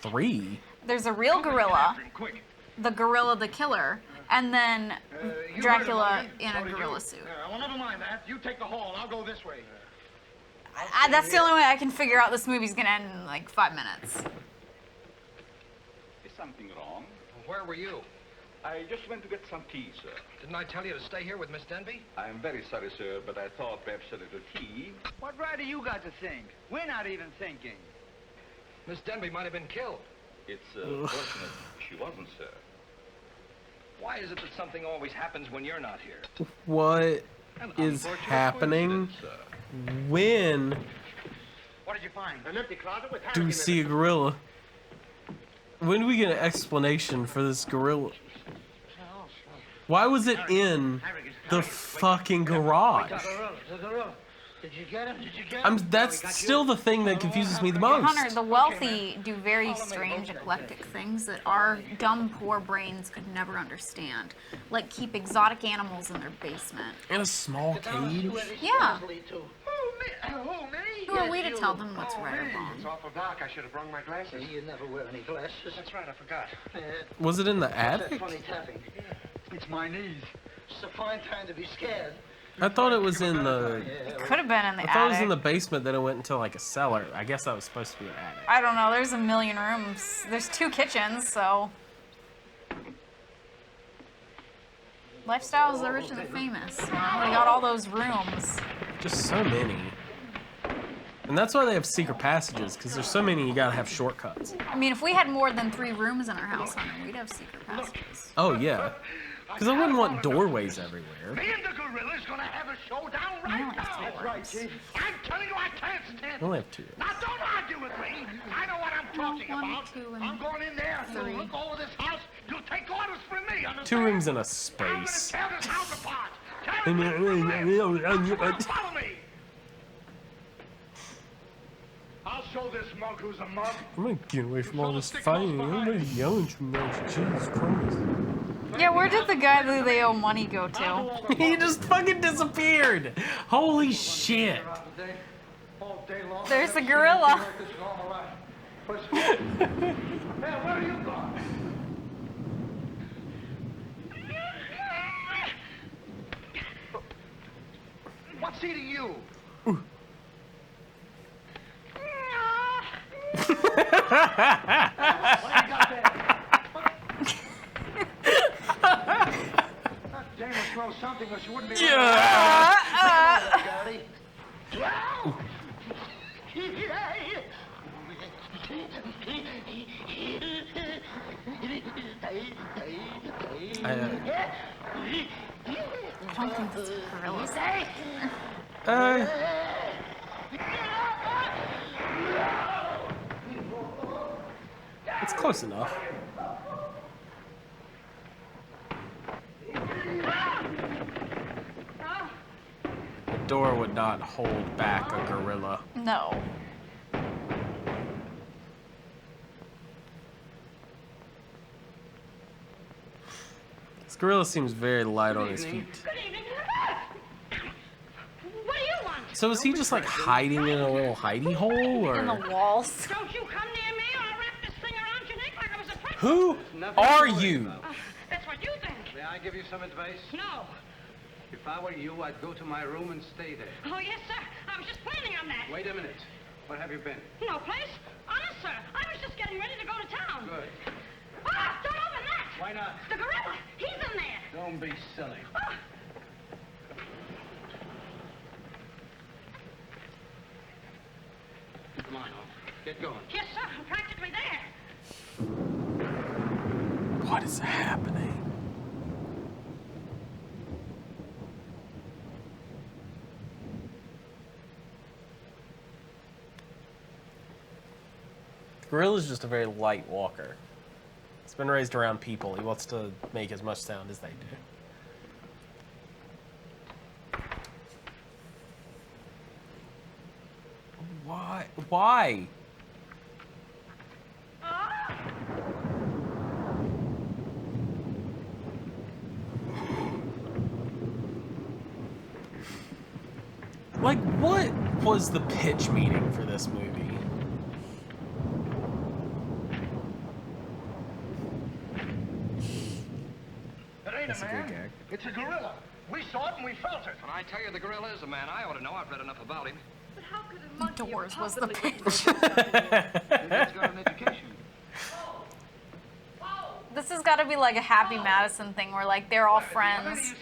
3? There's a real gorilla, Quick. the gorilla the killer, and then Dracula in a gorilla suit. Well, never mind that. You take the hall. I'll go this way. That's the only way I can figure out this movie's gonna end in like 5 minutes. Is something wrong? Where were you? I just went to get some tea, sir. Didn't I tell you to stay here with Miss Denby? I am very sorry, sir, but I thought perhaps a little tea. What right do you got to think? We're not even thinking. Miss Denby might have been killed. It's fortunate she wasn't, sir. Why is it that something always happens when you're not here? What An is unfortunate happening? coincidence, sir. When What did you find? An empty closet with do we see a gorilla? When do we get an explanation for this gorilla? Why was it in the fucking garage? Did you get him? Did you get him? That's still the thing that confuses me the most. Hunter, the wealthy do very strange, eclectic things that our dumb, poor brains could never understand. Like keep exotic animals in their basement. In a small cage? Yeah. Who, me? Who are we to tell them what's right or It's wrong? awful dark. I should have brought my glasses. You never wear any glasses. That's right, I forgot. Was it in the attic? Funny tapping. It's my knees. It's a fine time to be scared. I thought it was in the... It could have been in the I thought it was in the attic. basement, then it went into like a cellar. I guess that was supposed to be an attic. I don't know. There's a million rooms. There's 2 kitchens, so. Lifestyles of the rich and the famous. You know? They got all those rooms. Just so many. And that's why they have secret passages, because there's so many you gotta have shortcuts. I mean, if we had more than 3 rooms in our house, honey, we'd have secret passages. Oh, yeah. Because I wouldn't want doorways everywhere. Me and the gorilla's gonna have a showdown right now. That's right, Chief. I'm telling you, I can't stand I only it. have 2. Now, don't argue with me. I know what I'm talking 1, about. 2, and I'm going in there. 3. You'll look over this house. You'll take orders from me. Understand? 2 rooms in a I'm space. gonna tear this house apart. Tear it apart. Follow me. I'll show this mug who's a mug. I'm gonna get away from all this fighting. Everybody's yelling too much. Jesus Christ. Yeah, where did the guy that they owe money go to? He just fucking disappeared. Holy shit. There's the gorilla. Hey, where are you going? What's eating you? Jane would throw something or she wouldn't be. I don't think it's gorillas. It's close enough. The door would not hold back a gorilla. No. This gorilla seems very light on his feet. Good evening. What do you want? So is he just like hiding in a little hidey hole, or? In the walls. Don't you come near me or I'll wrap this thing around your neck like I was a princess. Who are you? That's what you think. May I give you some advice? No. If I were you, I'd go to my room and stay there. Oh, yes, sir. I was just planning on that. Wait a minute. Where have you been? No place. Honest, sir. I was just getting ready to go to town. Good. Ah, don't open that. Why not? The gorilla. He's in there. Don't be silly. Ah. Come on, Hope. Get going. Yes, sir. I'm practically there. What is happening? Gorilla's just a very light walker. He's been raised around people. He wants to make as much sound as they do. Why? Why? Like, what was the pitch meeting for this movie? It ain't That's a a good man. gag. It's a gorilla. We saw it and we felt it. When I tell you the gorilla is a man, I ought to know. I've read enough about him. But how could a monkey Doors was the possibly pitch. Maybe he's got an education. This has got to be like a Happy Madison thing where like they're all friends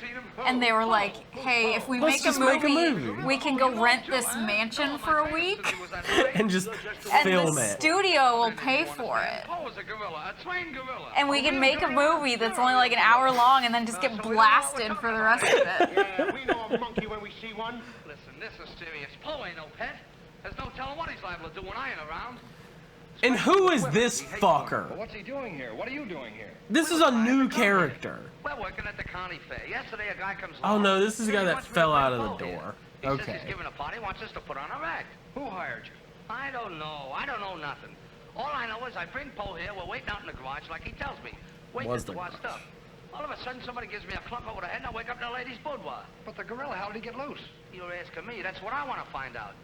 and they were like, hey, if we Let's make a just make a movie, movie. we can go rent this mansion for a week And just and film the it. studio will pay for it. Oh, it's a gorilla, a trained gorilla. And we can make a movie that's only like an hour long and then just get blasted for the rest of it. Yeah, we know a monkey when we see one. Listen, this is serious. Poe ain't no pet. There's no telling what he's liable to do when I ain't around. And who is this Well, fucker? what's he doing here? What are you doing here? This is a new character. We're working at the county fair. Yesterday, a guy comes Oh along. no, this is the guy He that wants me to fell bring out of Poe the here. door. He says Okay. he's giving a party, wants us to put on a act. Who hired you? I don't know. I don't know nothing. All I know is I bring Poe here. We're waiting out in the garage like he tells me. Waiting Was to the our garage. stuff. All of a sudden, somebody gives me a clump over the head, and I wake up in a lady's boudoir. But the gorilla, how did he get loose? You're asking me. That's what I want to find out.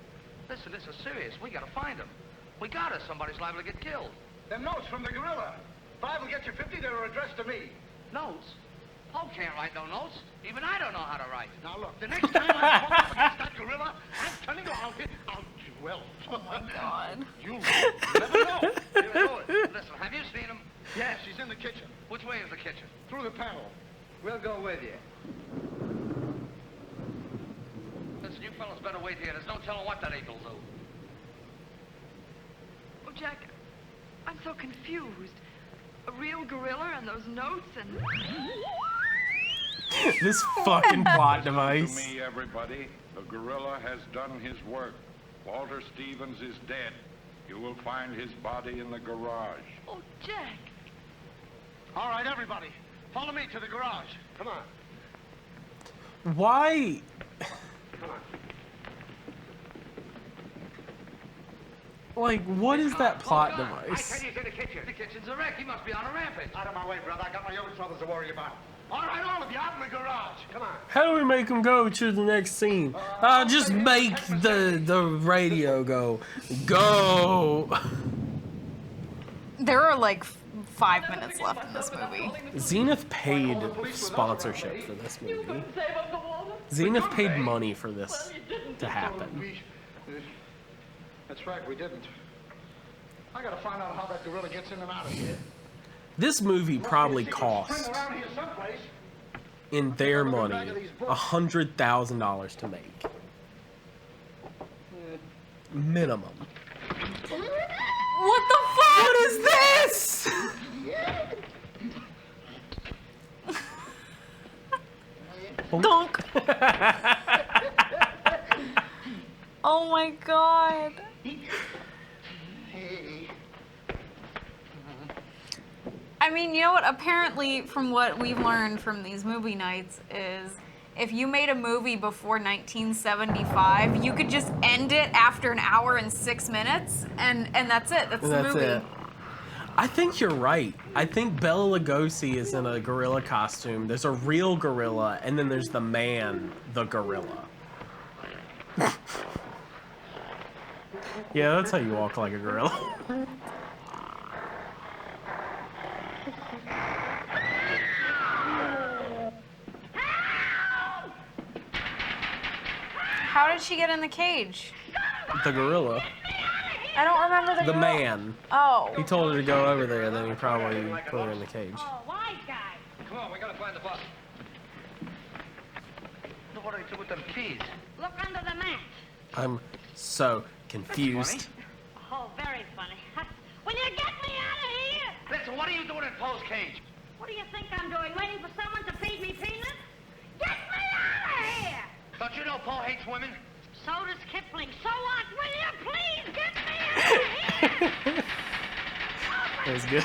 Listen, this is serious. We got to find him. We got to. Somebody's liable to get killed. Them notes from the gorilla. 5 will get you 50. They were addressed to me. Notes? Poe can't write no notes. Even I don't know how to write. Now look, the next time I come up against that gorilla, I'm telling you, I'll well. Oh my God. You'll never know. You know it. Listen, have you seen him? Yeah, she's in the kitchen. Which way is the kitchen? Through the panel. We'll go with you. Listen, you fellas better wait here. There's no telling what that ape will do. Jack, I'm so confused. A real gorilla and those notes and... This fucking plot Listen device. to me, everybody. The gorilla has done his work. Walter Stevens is dead. You will find his body in the garage. Oh, Jack. All right, everybody. Follow me to the garage. Come on. Why? Come on. Like, what is that plot I device? tell you, to the kitchen. The kitchen's a wreck. He must be on a rampage. Out of my way, brother. I got my own troubles to worry about. All right, all of you, out in the garage. Come on. How do we make him go to the next scene? Just make the radio go. Go! There are like 5 minutes left in this movie. Zenith paid sponsorship for this movie. Zenith paid money for this to happen. That's right, we didn't. I gotta find out how that gorilla gets in and out of here. This movie probably cost, Around here someplace. in their money, $100,000 to make. Minimum. What the fuck? What is this? Donk. Oh my god. I mean, you know what? Apparently, from what we've learned from these movie nights is if you made a movie before 1975, you could just end it after an hour and 6 minutes, and that's it. That's the movie. It. I think you're right. I think Bela Lugosi is in a gorilla costume. There's a real gorilla, and then there's the man, the gorilla. Yeah, that's how you walk like a gorilla. How did she get in the cage? The gorilla. I don't remember the The girl. man. Oh. He told her to go over there, and then he probably put her in the cage. Oh, wise guy. Come on, we gotta find the box. What do I do with them keys? Look under the mat. I'm so confused. Oh, very funny. Will you get me out of here? Listen, what are you doing in Poe's cage? What do you think I'm doing? Waiting for someone to feed me peanuts? Get me out of here! Don't you know Poe hates women? So does Kipling. So what? Will you please get me out of here? That was good.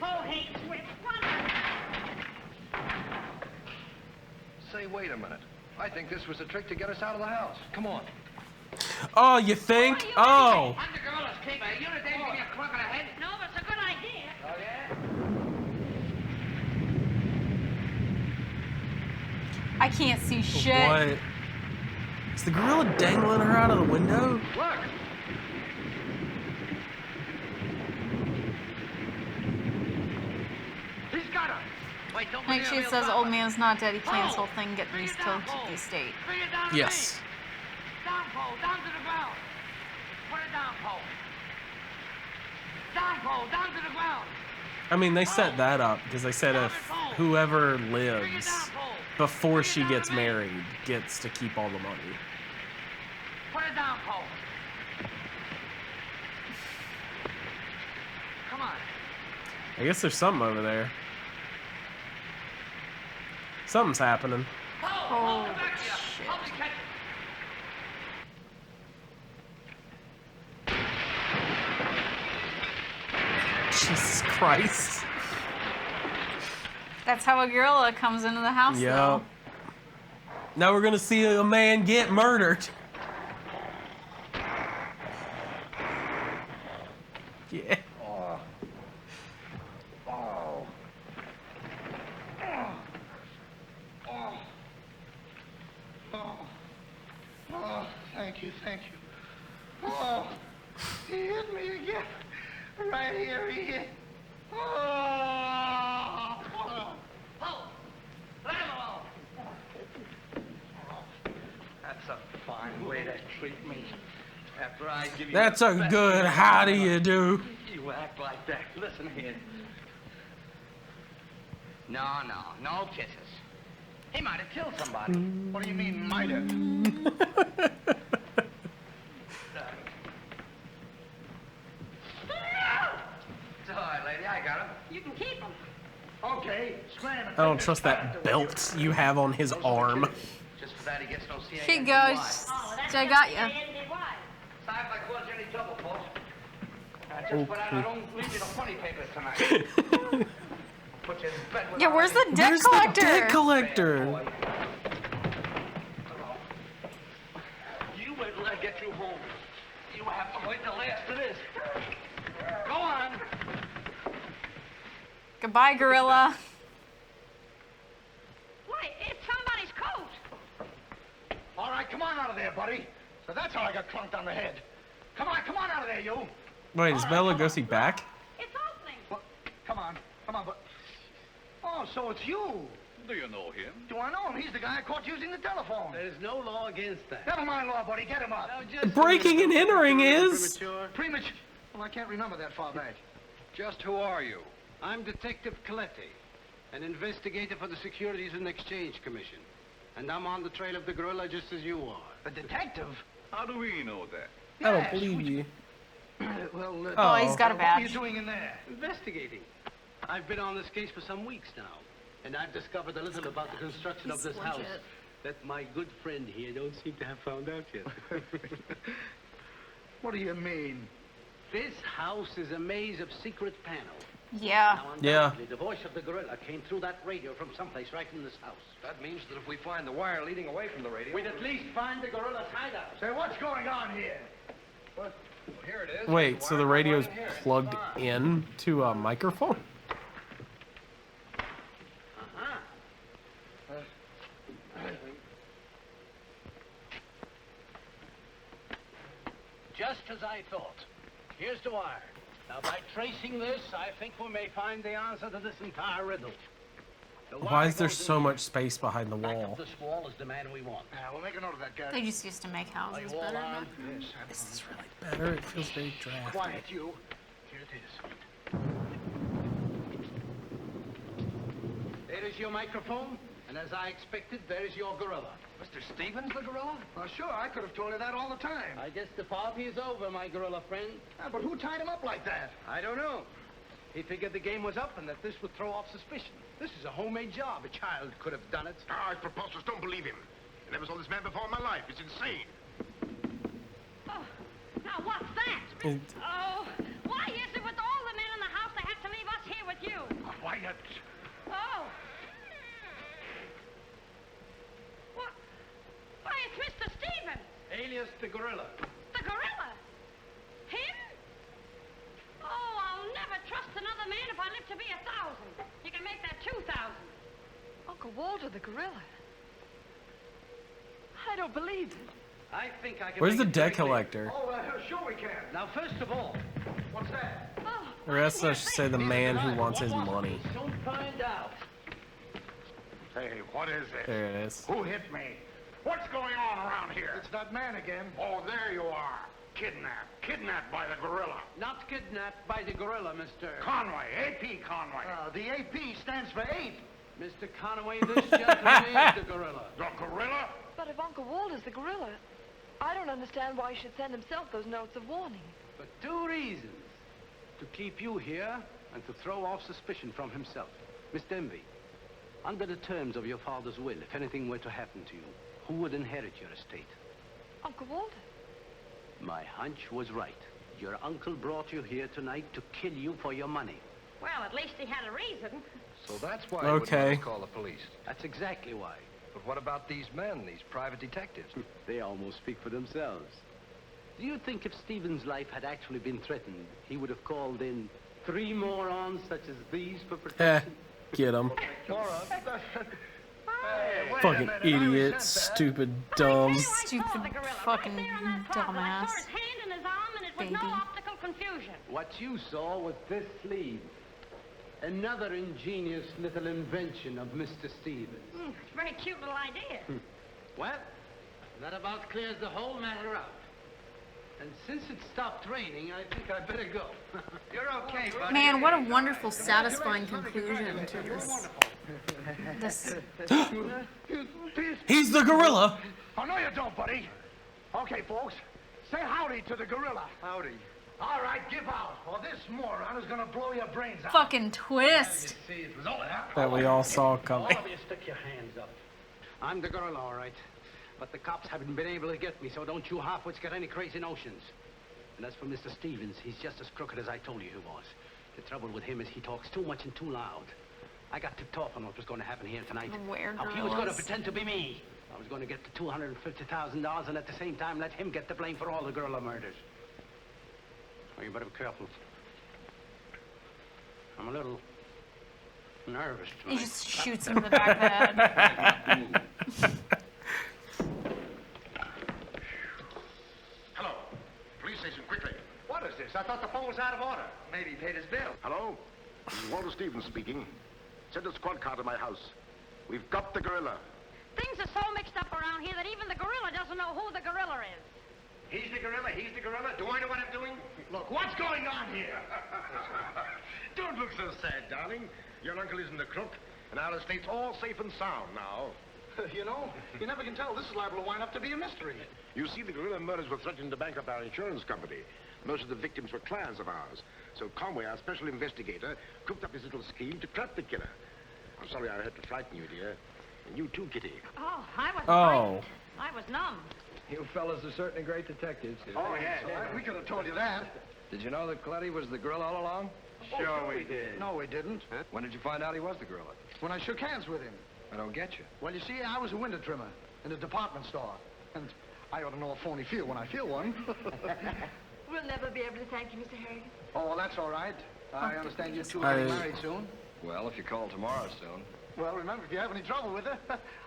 Poe hates women. Say, wait a minute. I think this was a trick to get us out of the house. Come on. Oh, you think? Oh. I'm the gorilla's keeper. You know they give me a clunk on the head? No, but it's a good idea. Oh, yeah? I can't see shit. What? Is the gorilla dangling her out of the window? Look! He's got her. Wait, don't Make sure it says old man's not dead. He plans whole thing, get Reese killed to the estate. Bring it down to Yes. me. Down, Poe. Down to the ground. Put it down, Poe. Down, Poe. Down to the ground. I mean, they set that up because they said if whoever lives before she gets married gets to keep all the money. Put it down, Poe. Come on. I guess there's something over there. Something's happening. Poe, Oh, come back here. Help me catch Jesus Christ. That's how a gorilla comes into the house, Yep. though. Now we're gonna see a man get murdered. Yeah. Oh. Oh. Oh. Oh. Oh. Thank you, thank you. Oh. He hit me again. Right here, he hit. Oh. Poe. Let him alone. That's a fine way to treat me. After I give you That's the a best good of how do my you life, do. You act like that. Listen here. No, no. No kisses. He might have killed somebody. What do you mean, might have? I don't trust that belt you have on his arm. Just for that, he gets no CA. Here you go. I got ya. Sorry if I caused you any trouble, folks. Just for that, I don't leave you the funny papers tonight. Put you in bed with Yeah, where's the debt collector? The debt collector? You wait till I get you home. You have to wait till after this. Go on. Goodbye, gorilla. Why, it's somebody's coat. All right, come on out of there, buddy. So that's how I got clunked on the head. Come on out of there, you. Wait, is Bela Lugosi back? It's opening. Well, come on, but... Oh, so it's you. Do you know him? Do I know him? He's the guy I caught using the telephone. There's no law against that. Never mind law, buddy. Get him up. Breaking and entering is... Premature. Well, I can't remember that far back. Just who are you? I'm Detective Coletti, an investigator for the Securities and Exchange Commission. And I'm on the trail of the gorilla just as you are. A detective? How do we know that? I don't believe you. Well, Oh, he's got a what are you badge. doing in there? Investigating. I've been on this case for some weeks now, and I've discovered a little about the construction of this house that my good friend here don't seem to have found out yet. What do you mean? This house is a maze of secret panels. Yeah. Now, Yeah. undoubtedly, the voice of the gorilla came through that radio from someplace right in this house. That means that if we find the wire leading away from the radio... We'd at least find the gorilla's hideout. Say, what's going on here? Well, here it is. Wait, so the radio's Right in here. plugged in to a microphone? Just as I thought. Here's the wire. Now, by tracing this, I think we may find the answer to this entire riddle. Why is there so much space behind the Back wall? of this wall is the man we want. We'll make a note of that, Gary. They just used to make houses better. on. This is really better. It feels very drafty. Quiet, you. Here it is. There is your microphone, and as I expected, there is your gorilla. Mr. Stevens, the gorilla? Sure, I could have told you that all the time. I guess the party is over, my gorilla friend. But who tied him up like that? I don't know. He figured the game was up and that this would throw off suspicion. This is a homemade job. A child could have done it. It's preposterous. Don't believe him. I never saw this man before in my life. It's insane. Oh, now what's that? Oh, why is it with all the men in the house they have to leave us here with you? Quiet. Oh. What? Why, it's Mr. Stevens. Alias the gorilla. The gorilla. Him? Oh, I'll never trust another man if I live to be 1,000. You can make that 2,000. Uncle Walter, the gorilla. I don't believe it. I think I can. Where's the make it debt very clear. collector? Sure we can. Now, first of all, What's that? Oh, Or else I should say the man who wants his money. soon find out. Hey, what is it? There it is. Who hit me? What's going on around here? It's that man again. Oh, there you are. Kidnapped. Kidnapped by the gorilla. Not kidnapped by the gorilla, Mr. Conway. A.P. Conway. The AP stands for ape. Mr. Conway, this gentleman is the gorilla. The gorilla? But if Uncle Walter's the gorilla, I don't understand why he should send himself those notes of warning. For two reasons. To keep you here and to throw off suspicion from himself. Miss Denby, under the terms of your father's will, if anything were to happen to you, who would inherit your estate? Uncle Walter. My hunch was right. Your uncle brought you here tonight to kill you for your money. well, at least he had a reason. So that's why you Okay. wouldn't let us call the police. That's exactly why. But what about these men, these private detectives? They almost speak for themselves. Do you think if Stephen's life had actually been threatened, he would have called in 3 morons such as these for Eh, protection? get him. Wait a Fucking minute, I idiot, resent that. stupid, dumb. Stupid fucking I saw dumbass. his hand in his arm, and it was no Baby. optical confusion. What you saw was this sleeve. Another ingenious little invention of Mr. Stevens. It's a very cute little idea. Well, that about clears the whole matter out. And since it stopped raining, I think I better go. You're okay, buddy. Man, what a wonderful, satisfying conclusion to this. He's the gorilla! Oh, no, you don't, buddy. Okay, folks. Say howdy to the gorilla. Howdy. All right, give out, or this moron is gonna blow your brains out. Fucking twist. See, it was all that. That we all saw coming. All of you stick your hands up. I'm the gorilla, all right. But the cops haven't been able to get me, so don't you halfwits get any crazy notions. And as for Mr. Stevens, he's just as crooked as I told you he was. The trouble with him is he talks too much and too loud. I got tipped off on what was going to happen here tonight. How he was going to pretend to be me. I was going to get the $250,000 and at the same time let him get the blame for all the gorilla murders. Oh, you better be careful. I'm a little nervous tonight. He just shoots him in the back of the head. Hello. Police station, quickly. What is this? I thought the phone was out of order. Maybe he paid his bill. Hello? This is Walter Stevens speaking. Send a squad car to my house. We've got the gorilla. Things are so mixed up around here that even the gorilla doesn't know who the gorilla is. He's the gorilla, he's the gorilla. Do I know what I'm doing? Look, what's going on here? Don't look so sad, darling. Your uncle isn't a crook, and our estate's all safe and sound now. You know, you never can tell. This is liable to wind up to be a mystery. You see, the gorilla murders were threatening to bankrupt our insurance company. Most of the victims were clients of ours. So Conway, our special investigator, cooked up his little scheme to trap the killer. I'm sorry I had to frighten you, dear. And you too, Kitty. Oh, I wasn't frightened. I was numb. You fellas are certainly great detectives. Oh, yes. We could have told you that. Did you know that Coletti was the gorilla all along? Sure we did. No, we didn't. Huh? When did you find out he was the gorilla? When I shook hands with him. I don't get you. Well, you see, I was a window trimmer in a department store. And I ought to know a phony feel when I feel one. We'll never be able to thank you, Mr. Harrigan. Oh, well, that's all right. I understand you two are getting married soon. Well, if you call tomorrow soon. Well, remember, if you have any trouble with her,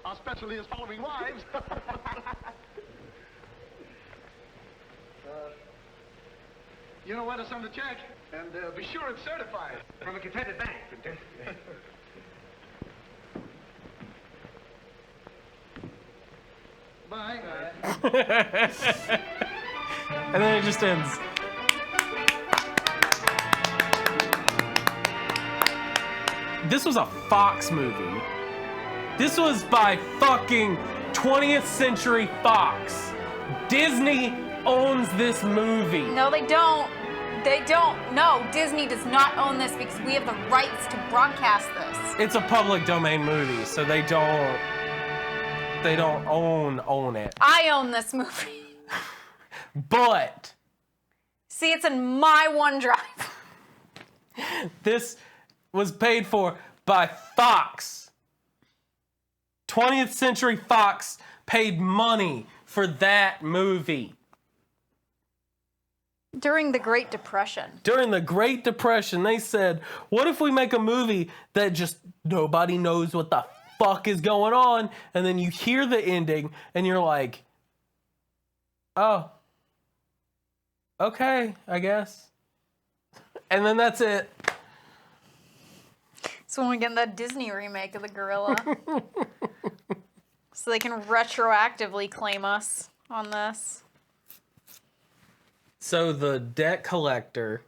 our specialty is following wives. You know where to send the check, and be sure it's certified from a contented bank. Bye. And then it just ends. This was a Fox movie. This was by fucking 20th Century Fox. Disney owns this movie. No, they don't. They don't. No, Disney does not own this because we have the rights to broadcast this. It's a public domain movie, so they don't own it. I own this movie. But see, it's in my OneDrive. This was paid for by Fox. 20th Century Fox paid money for that movie. During the Great Depression. During the Great Depression, they said, what if we make a movie that just nobody knows what the fuck is going on? And then you hear the ending and you're like, oh, okay, I guess. And then that's it. So when we get that Disney remake of the gorilla. So they can retroactively claim us on this. So the debt collector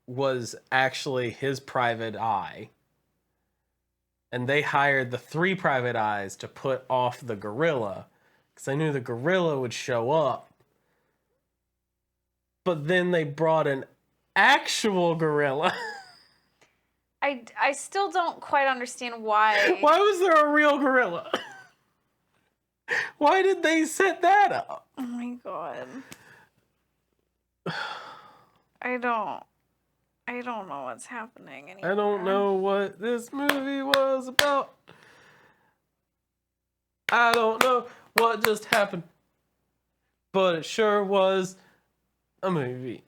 was actually his private eye. And they hired the 3 private eyes to put off the gorilla. Because they knew the gorilla would show up. But then they brought an actual gorilla. I still don't quite understand why. Why was there a real gorilla? Why did they set that up? Oh my god. I don't know what's happening anymore. I don't know what this movie was about. I don't know what just happened. But it sure was a movie.